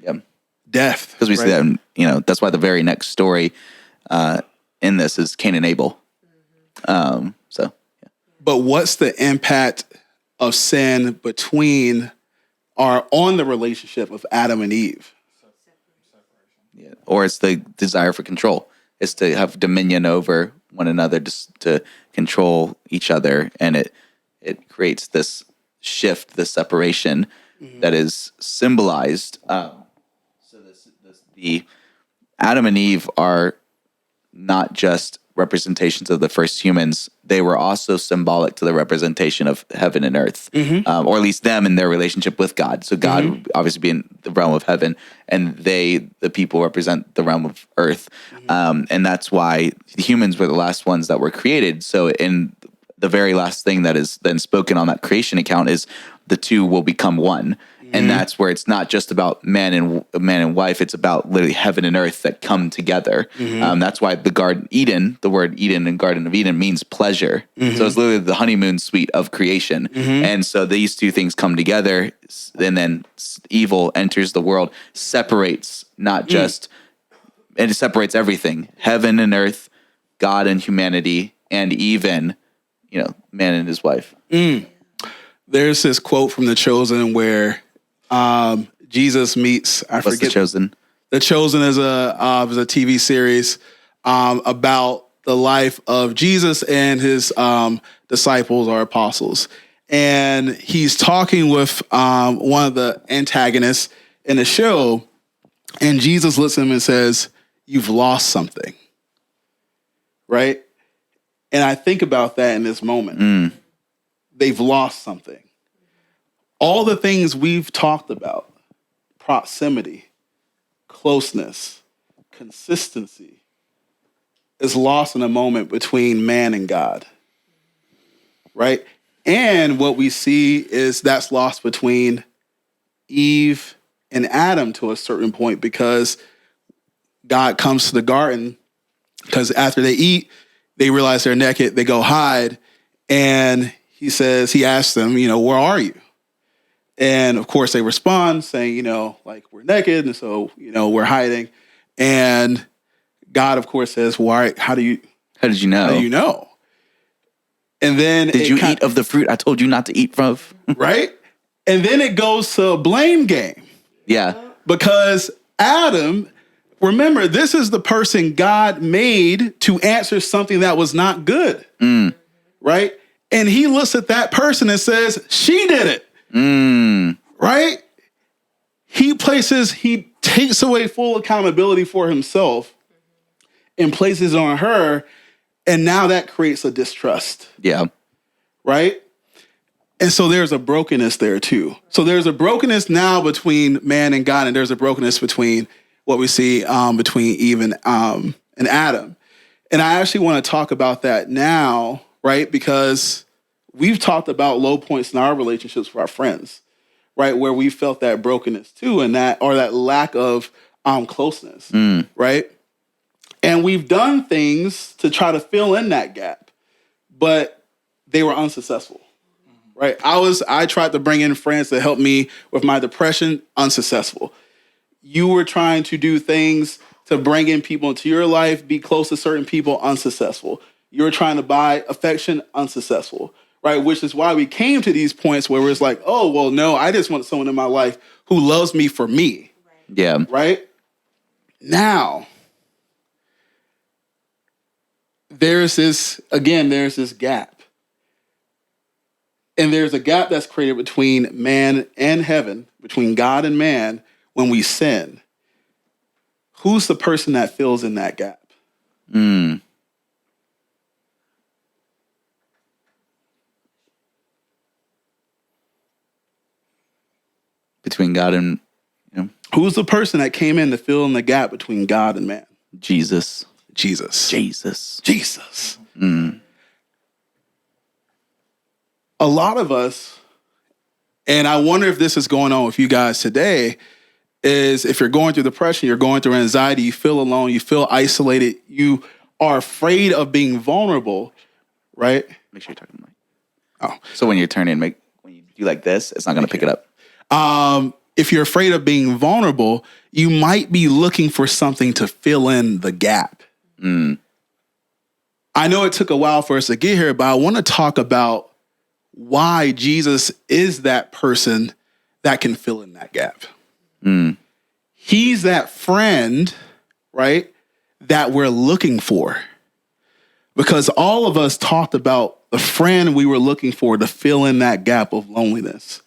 Yep. Death. Because we see that, you know, that's why the very next story in this is Cain and Abel. So, yeah. But what's the impact of sin on the relationship of Adam and Eve? Yeah. Or it's the desire for control. It's to have dominion over one another, just to control each other. And it creates this shift, this separation that is symbolized. The Adam and Eve are not just representations of the first humans. They were also symbolic to the representation of heaven and earth, or at least them in their relationship with God. So God would obviously be in the realm of heaven, and the people, represent the realm of earth. And that's why the humans were the last ones that were created. So in the very last thing that is then spoken on that creation account is the two will become one. And that's where it's not just about man and wife. It's about literally heaven and earth that come together. That's why the word Eden and Garden of Eden means pleasure. So it's literally the honeymoon suite of creation. And so these two things come together, and then evil enters the world, separates not just, and it separates everything, heaven and earth, God and humanity, and even, man and his wife. There's this quote from The Chosen where Jesus meets, What's The Chosen? The Chosen is a TV series about the life of Jesus and his disciples or apostles. And he's talking with one of the antagonists in the show, and Jesus looks at him and says, "You've lost something." Right? And I think about that in this moment. They've lost something. All the things we've talked about, proximity, closeness, consistency, is lost in a moment between man and God, right? And what we see is that's lost between Eve and Adam to a certain point, because God comes to the garden, because after they eat, they realize they're naked, they go hide, and he asks them, where are you? And of course they respond saying, like we're naked. And so, we're hiding. And God, of course, says, why, how did you know? How do you know? And then did you eat of the fruit I told you not to eat from? Right? And then it goes to a blame game. Yeah. Because Adam, remember, this is the person God made to answer something that was not good. Right? And he looks at that person and says, she did it. Right? He takes away full accountability for himself and places it on her. And now that creates a distrust. Yeah. Right? And so there's a brokenness there too. So there's a brokenness now between man and God, and there's a brokenness between what we see between Eve and Adam. And I actually want to talk about that now, right? Because we've talked about low points in our relationships with our friends, right? Where we felt that brokenness too, and that lack of closeness, right? And we've done things to try to fill in that gap, but they were unsuccessful, right? I tried to bring in friends to help me with my depression, unsuccessful. You were trying to do things to bring in people into your life, be close to certain people, unsuccessful. You were trying to buy affection, unsuccessful, right? Which is why we came to these points where it's like, oh, well, no, I just want someone in my life who loves me for me. Yeah. Right? Now, there's this gap. And there's a gap that's created between man and heaven, between God and man, when we sin. Who's the person that fills in that gap? Between God and, Who's the person that came in to fill in the gap between God and man? Jesus. A lot of us, and I wonder if this is going on with you guys today, is if you're going through depression, you're going through anxiety, you feel alone, you feel isolated, you are afraid of being vulnerable, right? Make sure you're talking to Mike. Oh. So when you're turning, when you do like this, it's not going to pick it up. If you're afraid of being vulnerable, you might be looking for something to fill in the gap. I know it took a while for us to get here, but I want to talk about why Jesus is that person that can fill in that gap. He's that friend, right, that we're looking for. Because all of us talked about the friend we were looking for to fill in that gap of loneliness.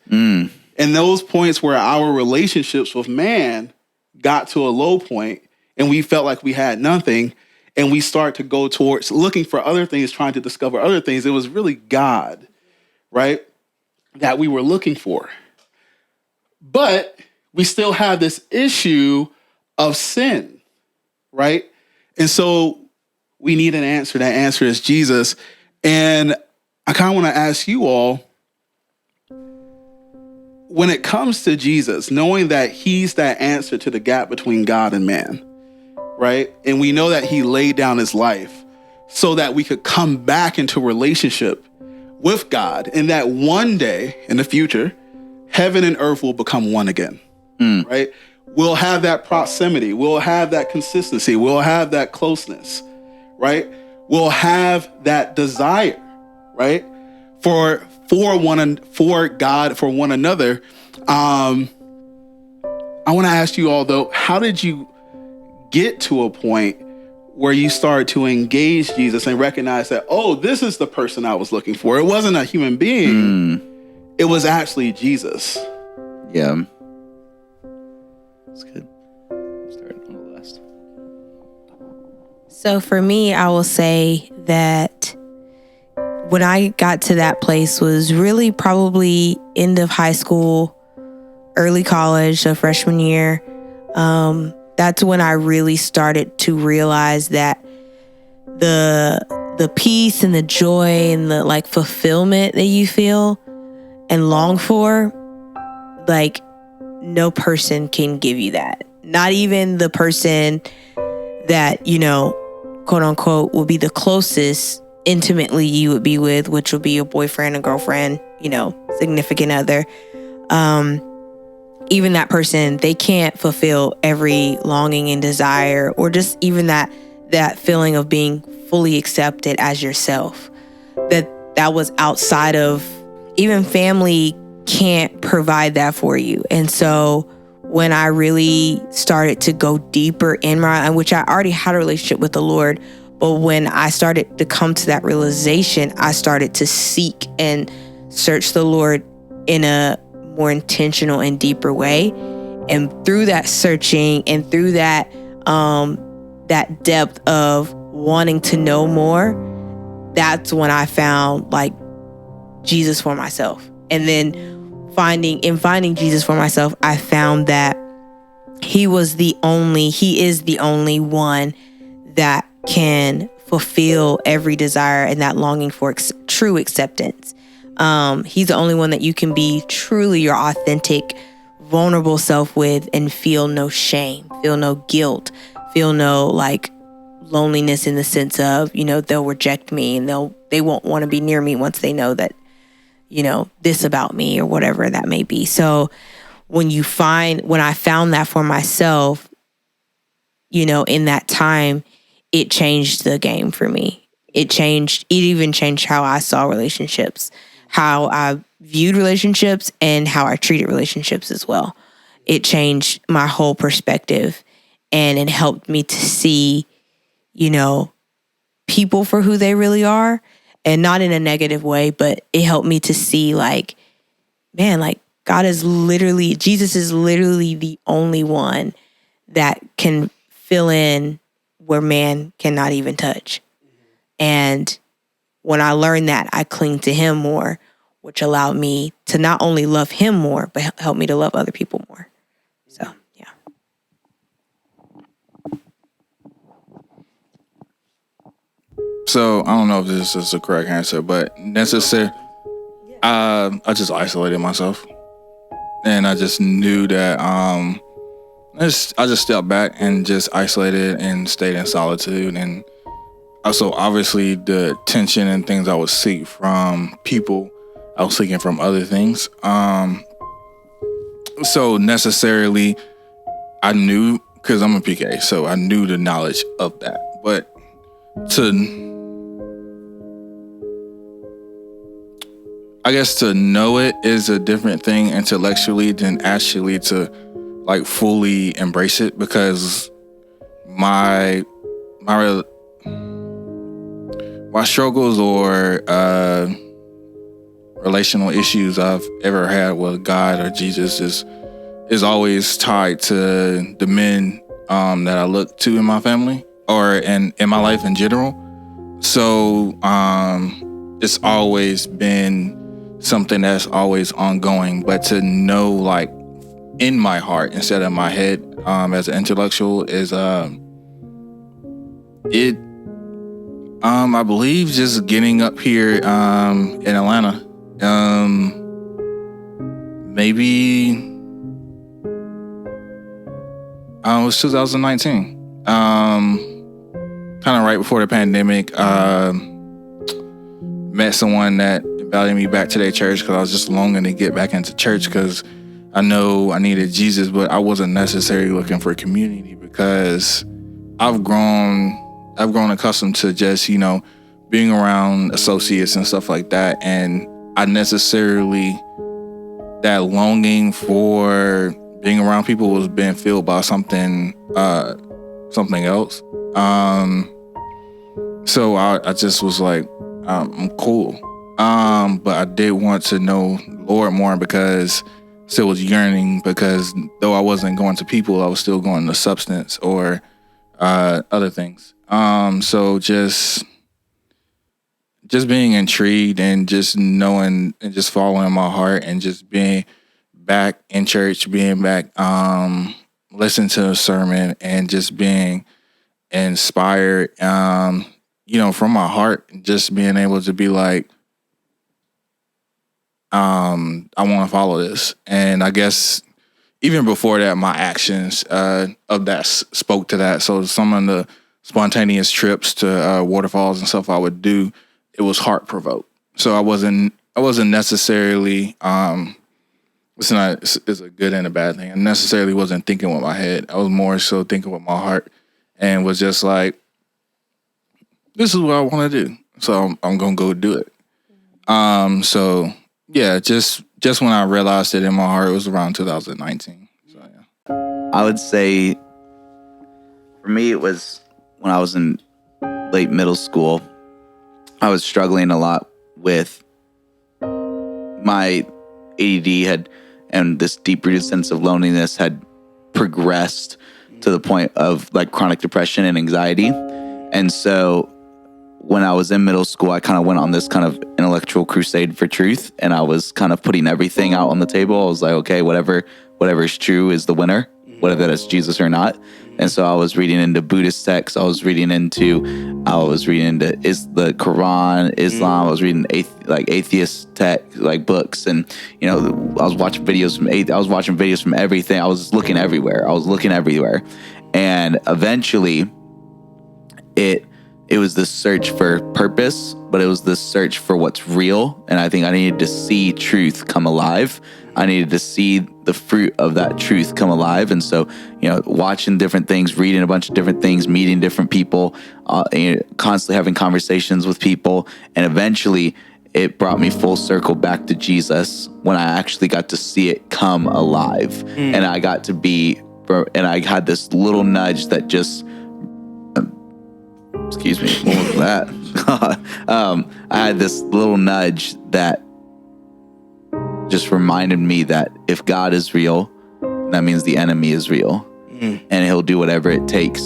And those points where our relationships with man got to a low point and we felt like we had nothing, and we start to go towards looking for other things, trying to discover other things. It was really God, right, that we were looking for. But we still have this issue of sin, right? And so we need an answer. That answer is Jesus. And I kind of want to ask you all, when it comes to Jesus, knowing that he's that answer to the gap between God and man, right? And we know that he laid down his life so that we could come back into relationship with God, and that one day in the future, heaven and earth will become one again, right? We'll have that proximity. We'll have that consistency. We'll have that closeness, right? We'll have that desire, right? For God, for one another. I want to ask you all, though, how did you get to a point where you started to engage Jesus and recognize that, oh, this is the person I was looking for? It wasn't a human being. It was actually Jesus. Yeah. That's good. Start on the last. So for me, I will say that when I got to that place was really probably end of high school, early college, so freshman year. That's when I really started to realize that the peace and the joy and the like fulfillment that you feel and long for, like no person can give you that. Not even the person that, quote unquote, will be the closest intimately you would be with, which would be your boyfriend or girlfriend, significant other. even that person, they can't fulfill every longing and desire, or just even that feeling of being fully accepted as yourself. That was outside of, even family can't provide that for you. And so when I really started to go deeper in which I already had a relationship with the Lord, but when I started to come to that realization, I started to seek and search the Lord in a more intentional and deeper way. And through that searching and through that depth of wanting to know more, that's when I found like Jesus for myself. And then finding Jesus for myself, I found that he is the only one that can fulfill every desire and that longing for true acceptance. He's the only one that you can be truly your authentic, vulnerable self with and feel no shame, feel no guilt, feel no like loneliness in the sense of, they'll reject me and they won't want to be near me once they know that, this about me or whatever that may be. So when I found that for myself, in that time, it changed the game for me. It even changed how I saw relationships, how I viewed relationships, and how I treated relationships as well. It changed my whole perspective, and it helped me to see, people for who they really are, and not in a negative way, but it helped me to see like, man, like Jesus is literally the only one that can fill in where man cannot even touch. And when I learned that, I cling to him more, which allowed me to not only love him more, but help me to love other people more. So, yeah. So I don't know if this is the correct answer, but necessary. I just isolated myself, and I just knew that I just stepped back and just isolated and stayed in solitude. And also, obviously, the tension and things I would seek from people, I was seeking from other things. So necessarily, I knew, because I'm a PK, so I knew the knowledge of that. But I guess to know it is a different thing intellectually than actually to like fully embrace it, because my struggles or relational issues I've ever had with God or Jesus is always tied to the men that I look to in my family or in my life in general. So it's always been something that's always ongoing, but to know like in my heart instead of my head as an intellectual is I believe just getting up here in Atlanta, maybe it was 2019, kind of right before the pandemic. Met someone that invited me back to their church because I was just longing to get back into church because I know I needed Jesus, but I wasn't necessarily looking for community because I've grown accustomed to just, being around associates and stuff like that. And I necessarily, that longing for being around people was being filled by something else. So I just was like, I'm cool. But I did want to know Lord more because still was yearning, because though I wasn't going to people, I was still going to substance or other things. So just being intrigued and just knowing and just following my heart and just being back in church, being back listening to a sermon and just being inspired, from my heart, just being able to be like, I want to follow this. And I guess even before that, my actions of that spoke to that. So some of the spontaneous trips to waterfalls and stuff I would do, it was heart provoked. So I wasn't necessarily it's a good and a bad thing. I necessarily wasn't thinking with my head. I was more so thinking with my heart, and was just like, this is what I want to do. So I'm gonna go do it. So yeah, just when I realized it in my heart, it was around 2019. So yeah. I would say for me, it was when I was in late middle school. I was struggling a lot with my ADD and this deep-rooted sense of loneliness had progressed to the point of like chronic depression and anxiety. And so when I was in middle school, I kind of went on this kind of intellectual crusade for truth, and I was kind of putting everything out on the table. I was like, okay, whatever is true is the winner, whether that's Jesus or not. And so I was reading into Buddhist texts. I was reading into is the Quran, Islam. I was reading atheist tech books, and I was watching videos from everything. I was looking everywhere. And eventually, it was this search for purpose, but it was this search for what's real. And I think I needed to see truth come alive. I needed to see the fruit of that truth come alive. And so, watching different things, reading a bunch of different things, meeting different people, constantly having conversations with people. And eventually it brought me full circle back to Jesus when I actually got to see it come alive. And I had this little nudge that just, excuse me, what was that? I had this little nudge that just reminded me that if God is real, that means the enemy is real. And he'll do whatever it takes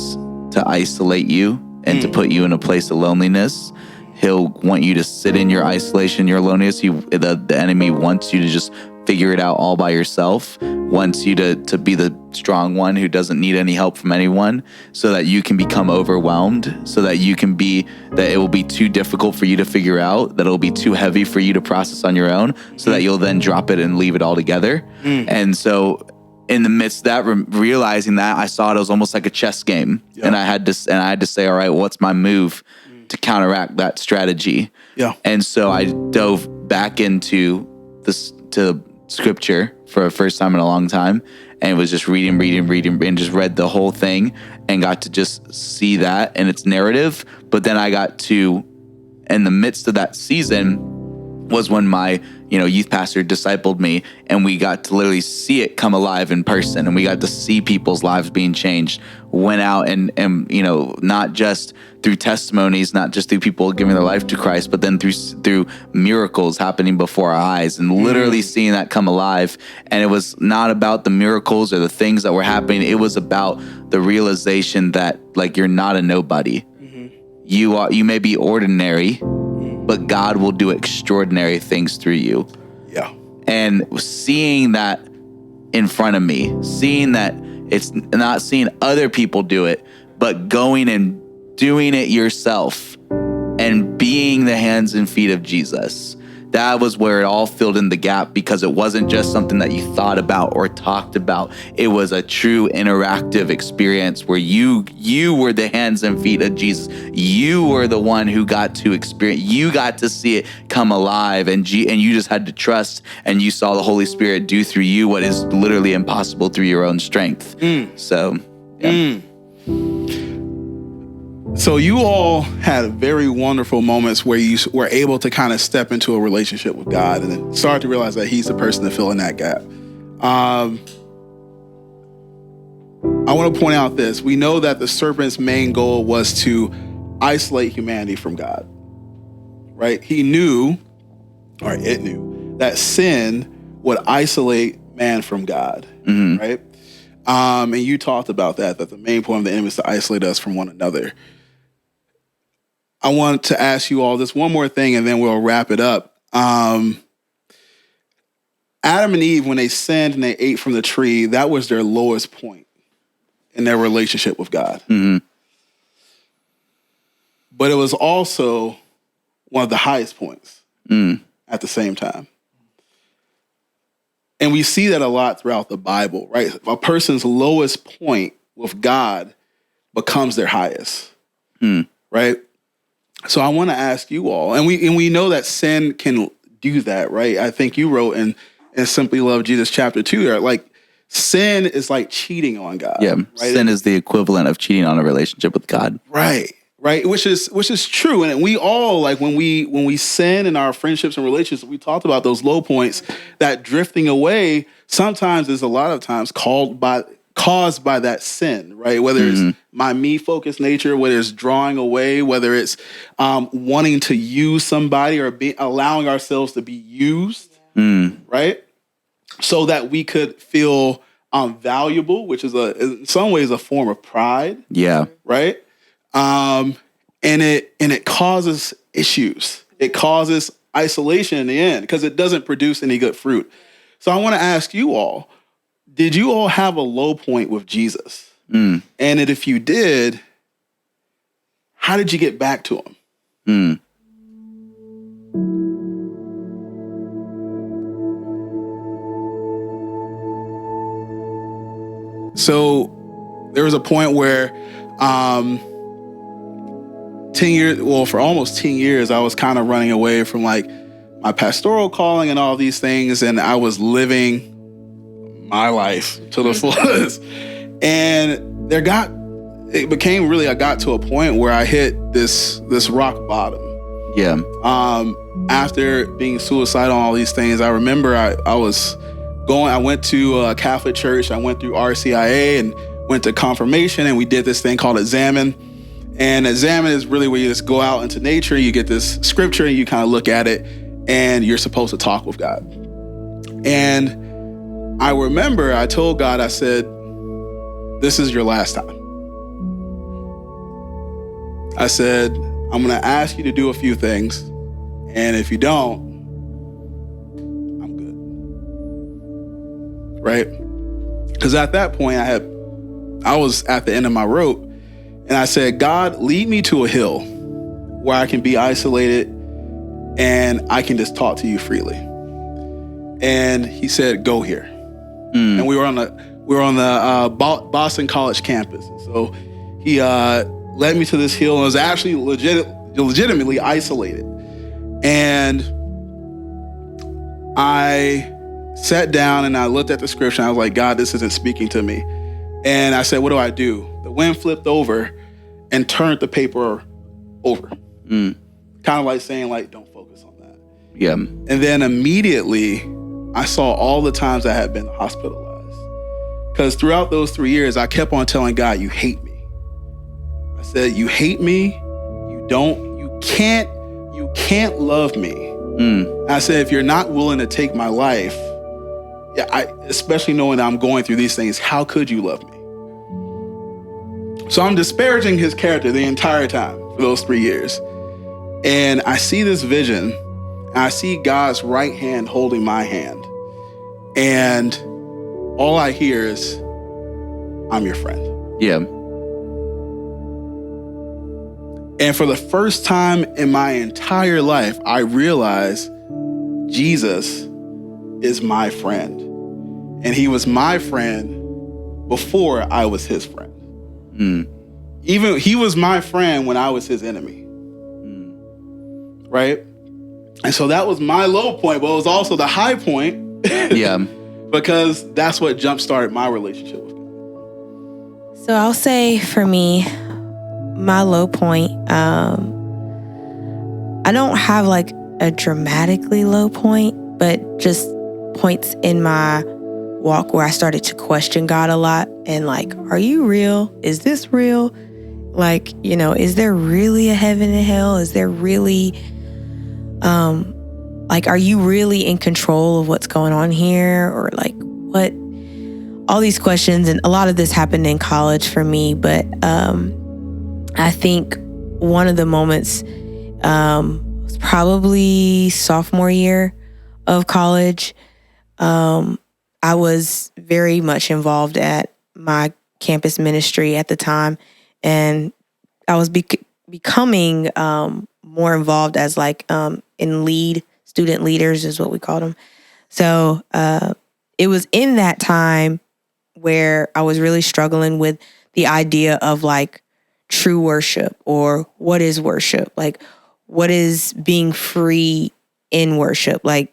to isolate you and to put you in a place of loneliness. He'll want you to sit in your isolation, your loneliness. The enemy wants you to just figure it out all by yourself, wants you to be the strong one who doesn't need any help from anyone, so that you can become overwhelmed, so that it will be too difficult for you to figure out, that it'll be too heavy for you to process on your own, so that you'll then drop it and leave it all together. And so in the midst of that, realizing that, I saw it as almost like a chess game. And I had to say, all right, what's my move to counteract that strategy? And so I dove back into to scripture for the first time in a long time, and was just reading, and just read the whole thing and got to just see that and its narrative. But then I got to, in the midst of that season, was when my youth pastor discipled me, and we got to literally see it come alive in person, and we got to see people's lives being changed. Went out and not just through testimonies, not just through people giving their life to Christ, but then through miracles happening before our eyes, and literally seeing that come alive. And it was not about the miracles or the things that were happening. It was about the realization that you're not a nobody. You may be ordinary, but God will do extraordinary things through you. And seeing that in front of me, seeing that it's not seeing other people do it, but going and doing it yourself and being the hands and feet of Jesus. That was where it all filled in the gap, because it wasn't just something that you thought about or talked about. It was a true interactive experience where you were the hands and feet of Jesus. You were the one who got to experience. You got to see it come alive, and you just had to trust, and you saw the Holy Spirit do through you what is literally impossible through your own strength. So, yeah. So you all had very wonderful moments where you were able to kind of step into a relationship with God and then start to realize that he's the person to fill in that gap. I want to point out this. We know that the serpent's main goal was to isolate humanity from God, right? He knew, or it knew, that sin would isolate man from God, right? And you talked about that the main point of the enemy is to isolate us from one another. I want to ask you all this one more thing, and then we'll wrap it up. Adam and Eve, when they sinned and they ate from the tree, that was their lowest point in their relationship with God. But it was also one of the highest points at the same time. And we see that a lot throughout the Bible, right? A person's lowest point with God becomes their highest, right? So I want to ask you all, and we know that sin can do that, right? I think you wrote in in Simply Love Jesus chapter 2 there. Like, sin is like cheating on God. Yeah, right? sin is the equivalent of cheating on a relationship with God. Right. Which is true. And we all, like, when we sin in our friendships and relationships, we talked about those low points, that drifting away sometimes is a lot of times caused by that sin, right? Whether it's my me-focused nature, whether it's drawing away, whether it's wanting to use somebody or allowing ourselves to be used, right? So that we could feel valuable, which is in some ways a form of pride. Yeah. Right. And it causes issues. It causes isolation in the end because it doesn't produce any good fruit. So I want to ask you all, did you all have a low point with Jesus? And if you did, how did you get back to him? So there was a point where 10 years, well, for almost 10 years, I was kind of running away from like my pastoral calling and all these things. And I was living my life to the fullest. And I got to a point where I hit this rock bottom. Yeah. After being suicidal and all these things, I remember I went to a Catholic church. I went through RCIA and went to confirmation, and we did this thing called Examine. And Examine is really where you just go out into nature, you get this scripture, and you kind of look at it, and you're supposed to talk with God. And I remember I told God, I said, this is your last time. I said, I'm going to ask you to do a few things, and if you don't, I'm good. Right? Because at that point, I was at the end of my rope, and I said, God, lead me to a hill where I can be isolated and I can just talk to you freely. And he said, go here. And we were on the Boston College campus. So he led me to this hill, and it was actually legitimately isolated. And I sat down and I looked at the scripture, and I was like, God, this isn't speaking to me. And I said, what do I do? The wind flipped over and turned the paper over. Kind of like saying, like, don't focus on that. Yeah. And then immediately I saw all the times I had been hospitalized. Because throughout those 3 years, I kept on telling God, you hate me. I said, you hate me. You can't love me. I said, if you're not willing to take my life, especially knowing that I'm going through these things, how could you love me? So I'm disparaging his character the entire time for those 3 years. And I see this vision, and I see God's right hand holding my hand. And all I hear is, I'm your friend. Yeah. And for the first time in my entire life, I realized Jesus is my friend. And he was my friend before I was his friend. Even he was my friend when I was his enemy. Right? And so that was my low point, but it was also the high point. Yeah. Because that's what jump-started my relationship with God. So I'll say for me, my low point, I don't have like a dramatically low point, but just points in my walk where I started to question God a lot and like, are you real? Is this real? Like, is there really a heaven and hell? Is there really, are you really in control of what's going on here? Or like what? All these questions, and a lot of this happened in college for me, but I think one of the moments was probably sophomore year of college. I was very much involved at my campus ministry at the time, and I was becoming more involved as like in student leaders is what we called them. So it was in that time where I was really struggling with the idea of like true worship, or what is worship? Like, what is being free in worship? Like,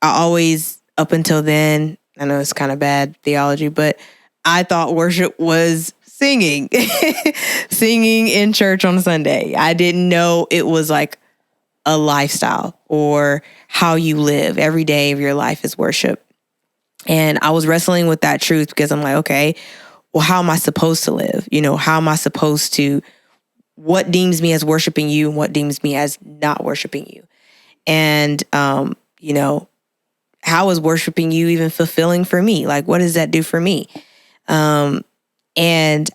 I always, up until then, I know it's kind of bad theology, but I thought worship was singing, singing in church on Sunday. I didn't know it was like a lifestyle or how you live. Every day of your life is worship. And I was wrestling with that truth because I'm like, okay, well, how am I supposed to live? You know, how am I supposed to, what deems me as worshiping you and what deems me as not worshiping you? And, you know, how is worshiping you even fulfilling for me? Like, what does that do for me? And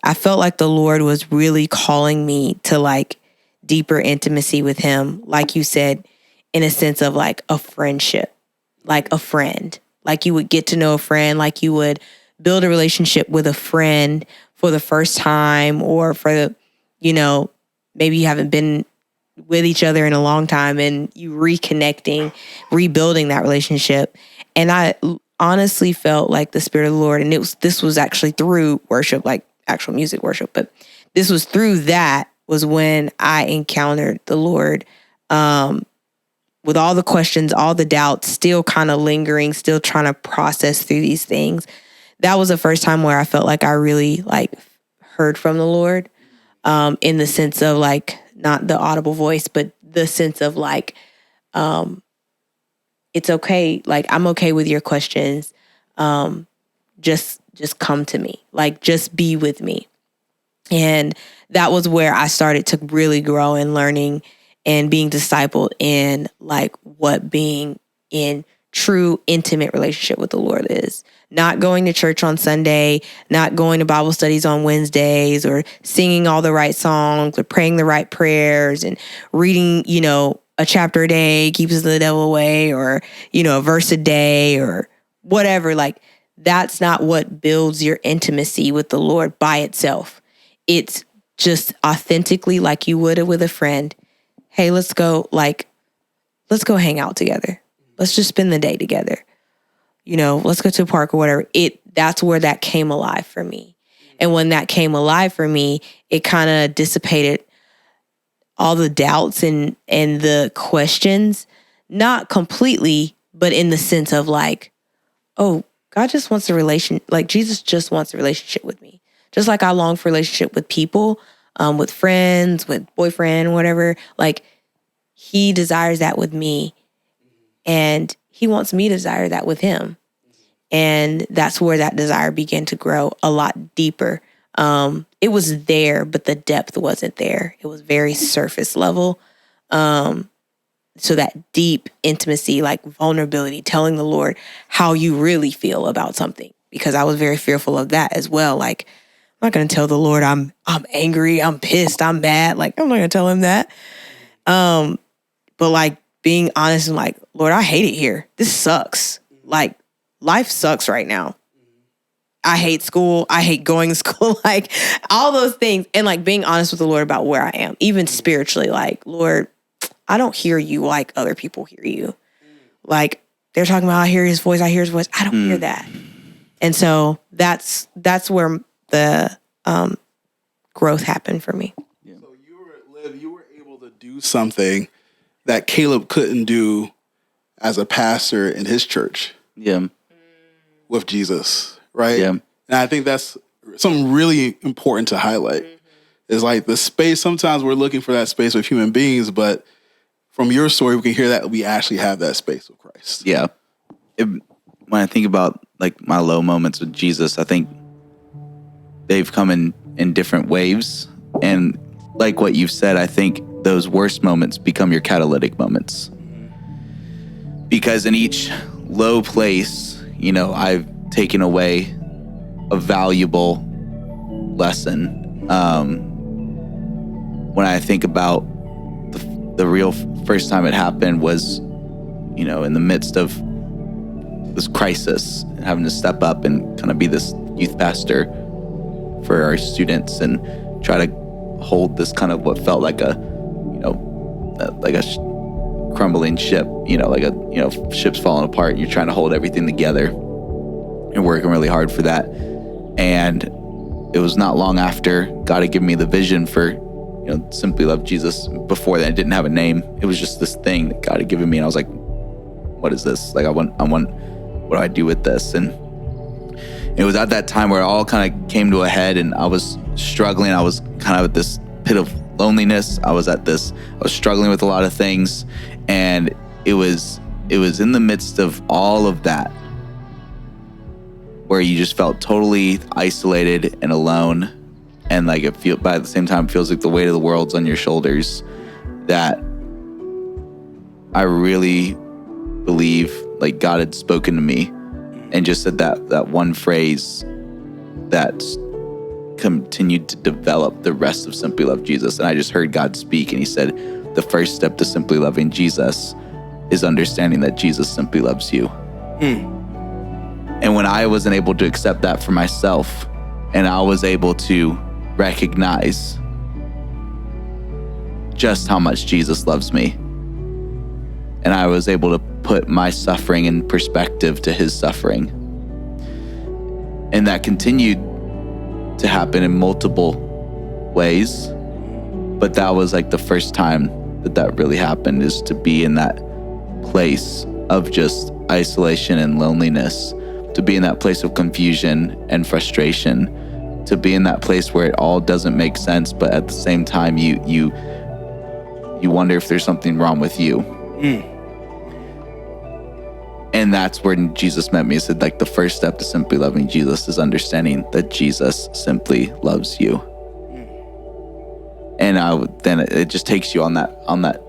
I felt like the Lord was really calling me to like deeper intimacy with him. Like you said, in a sense of like a friendship, like a friend, like you would get to know a friend, like you would build a relationship with a friend for the first time, or for the, you know, maybe you haven't been with each other in a long time and you reconnecting, rebuilding that relationship. And I honestly felt like the Spirit of the Lord, and this was actually through worship, like actual music worship, but this was through that was when I encountered the Lord, with all the questions, all the doubts, still kind of lingering, still trying to process through these things. That was the first time where I felt like I really like heard from the Lord, in the sense of like, not the audible voice, but the sense of like, it's okay. Like, I'm okay with your questions. Just come to me, like, just be with me. And that was where I started to really grow in learning and being discipled in like what being in true intimate relationship with the Lord is. Not going to church on Sunday, not going to Bible studies on Wednesdays, or singing all the right songs, or praying the right prayers, and reading, you know, a chapter a day keeps the devil away, or, you know, a verse a day, or whatever. Like, that's not what builds your intimacy with the Lord by itself. It's just authentically, like you would with a friend. Hey, let's go hang out together. Let's just spend the day together. You know, let's go to a park or whatever. That's where that came alive for me. And when that came alive for me, it kind of dissipated all the doubts and the questions, not completely, but in the sense of like, oh, God just wants Jesus just wants a relationship with me. Just like I long for a relationship with people, with friends, with boyfriend, whatever. Like, he desires that with me, and he wants me to desire that with him. And that's where that desire began to grow a lot deeper. It was there, but the depth wasn't there. It was very surface level. So that deep intimacy, like vulnerability, telling the Lord how you really feel about something, because I was very fearful of that as well. Like, I'm not going to tell the Lord I'm angry, I'm pissed, I'm mad. Like, I'm not going to tell him that. But like being honest and like, Lord, I hate it here. This sucks. Like, life sucks right now. I hate school. I hate going to school. Like, all those things. And like being honest with the Lord about where I am, even spiritually. Like, Lord, I don't hear you like other people hear you. Like, they're talking about, I hear his voice. I don't hear that. And so that's where the growth happened for me. Yeah. So you were able to do something that Caleb couldn't do as a pastor in his church. Yeah. With Jesus, right? Yeah. And I think that's something really important to highlight. Is like the space, sometimes we're looking for that space with human beings, but from your story, we can hear that we actually have that space with Christ. Yeah. When I think about like my low moments with Jesus, I think they've come in different waves. And like what you've said, I think those worst moments become your catalytic moments. Because in each low place, you know, I've taken away a valuable lesson. When I think about the real first time it happened was, you know, in the midst of this crisis, having to step up and kind of be this youth pastor for our students and try to hold this kind of what felt like a, you know, like a crumbling ship, you know, like a, you know, ship's falling apart and you're trying to hold everything together and working really hard for that. And it was not long after God had given me the vision for, you know, Simply Love Jesus. Before that, it didn't have a name. It was just this thing that God had given me. And I was like, what is this? Like, what do I do with this? And it was at that time where it all kind of came to a head, and I was struggling. I was kind of at this pit of loneliness. I was struggling with a lot of things, and it was in the midst of all of that where you just felt totally isolated and alone, and like by the same time, it feels like the weight of the world's on your shoulders, that I really believe like God had spoken to me and just said that one phrase that continued to develop the rest of Simply Love Jesus. And I just heard God speak, and he said, the first step to simply loving Jesus is understanding that Jesus simply loves you. And when I wasn't able to accept that for myself, and I was able to recognize just how much Jesus loves me, and I was able to put my suffering in perspective to his suffering, and that continued to happen in multiple ways, but that was like the first time that really happened, is to be in that place of just isolation and loneliness, to be in that place of confusion and frustration, to be in that place where it all doesn't make sense, but at the same time you wonder if there's something wrong with you. And that's where Jesus met me. He said, like, the first step to simply loving Jesus is understanding that Jesus simply loves you. And then it just takes you on that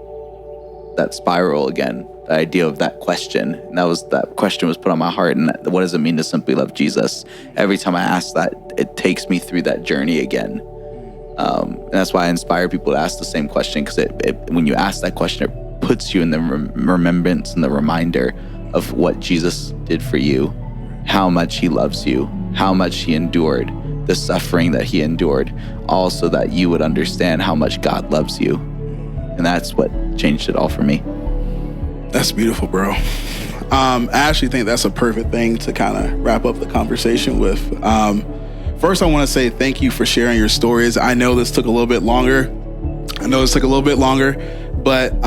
spiral again, the idea of that question. And that question was put on my heart. And what does it mean to simply love Jesus? Every time I ask that, it takes me through that journey again. And that's why I inspire people to ask the same question, because when you ask that question, it puts you in the remembrance and the reminder of what Jesus did for you, how much he loves you, how much he endured, the suffering that he endured, also that you would understand how much God loves you. And that's what changed it all for me. That's beautiful, bro. I actually think that's a perfect thing to kind of wrap up the conversation with. First, I want to say thank you for sharing your stories. I know this took a little bit longer, but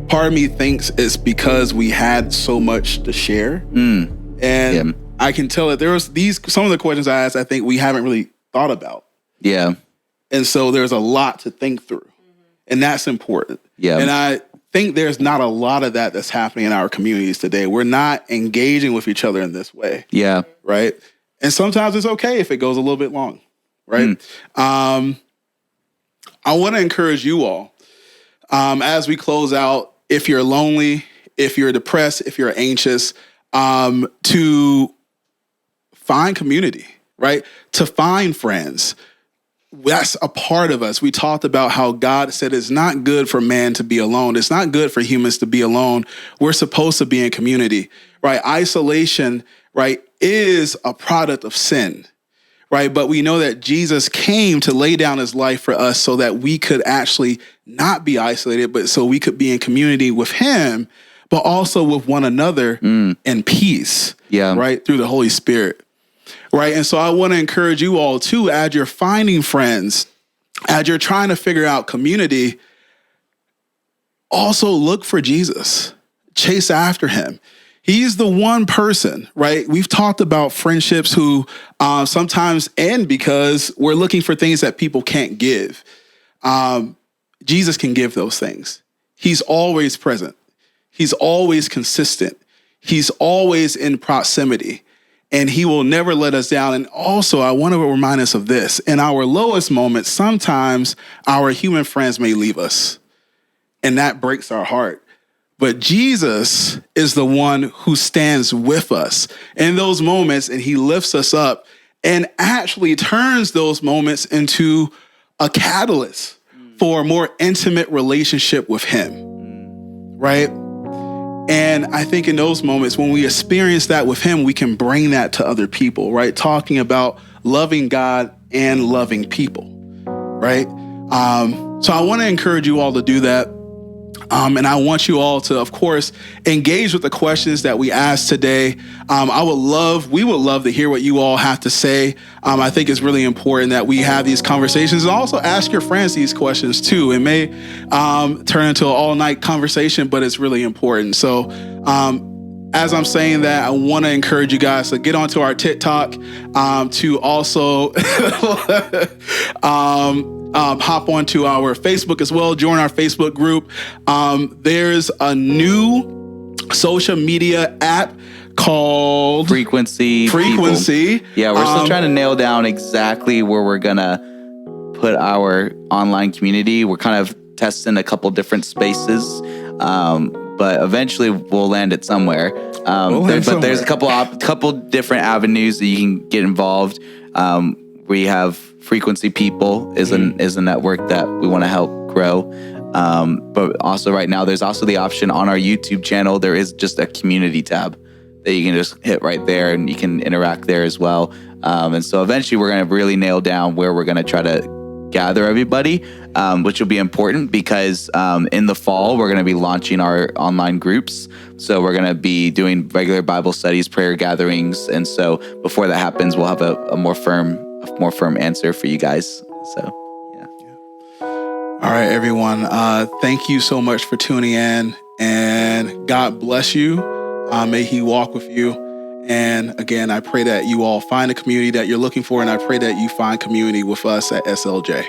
part of me thinks it's because we had so much to share. And I can tell that there was some of the questions I asked, I think we haven't really thought about. Yeah. And so there's a lot to think through. And that's important. Yeah. And I think there's not a lot of that's happening in our communities today. We're not engaging with each other in this way. Yeah. Right? And sometimes it's okay if it goes a little bit long. Right? I want to encourage you all, as we close out, if you're lonely, if you're depressed, if you're anxious, to find community, right? To find friends. That's a part of us. We talked about how God said it's not good for man to be alone. It's not good for humans to be alone. We're supposed to be in community, right? Isolation, right, is a product of sin, right? But we know that Jesus came to lay down his life for us so that we could actually not be isolated, but so we could be in community with him, but also with one another in peace, right? Through the Holy Spirit, right? And so I want to encourage you all too, as you're finding friends, as you're trying to figure out community, also look for Jesus, chase after him. He's the one person, right? We've talked about friendships who sometimes end because we're looking for things that people can't give. Jesus can give those things. He's always present. He's always consistent. He's always in proximity, and he will never let us down. And also, I want to remind us of this. In our lowest moments, sometimes our human friends may leave us, and that breaks our heart. But Jesus is the one who stands with us in those moments, and he lifts us up and actually turns those moments into a catalyst for a more intimate relationship with him, right? And I think in those moments, when we experience that with him, we can bring that to other people, right? Talking about loving God and loving people, right? So I want to encourage you all to do that. And I want you all to, of course, engage with the questions that we asked today. We would love to hear what you all have to say. I think it's really important that we have these conversations, and also ask your friends these questions too. It may turn into an all-night conversation, but it's really important. So as I'm saying that, I want to encourage you guys to get onto our TikTok, to also hop onto our Facebook as well. Join our Facebook group. There's a new social media app called Frequency. People. Yeah, we're still trying to nail down exactly where we're gonna put our online community. We're kind of testing a couple different spaces, but eventually we'll land it somewhere. But there's a couple different avenues that you can get involved. We have Frequency People is a network that we want to help grow. But also right now, there's also the option on our YouTube channel. There is just a community tab that you can just hit right there, and you can interact there as well. And so eventually we're going to really nail down where we're going to try to gather everybody, which will be important because in the fall, we're going to be launching our online groups. So we're going to be doing regular Bible studies, prayer gatherings. And so before that happens, we'll have a more firm answer for you guys. So, yeah. All right, everyone. Thank you so much for tuning in, and God bless you. May He walk with you. And again, I pray that you all find a community that you're looking for, and I pray that you find community with us at SLJ.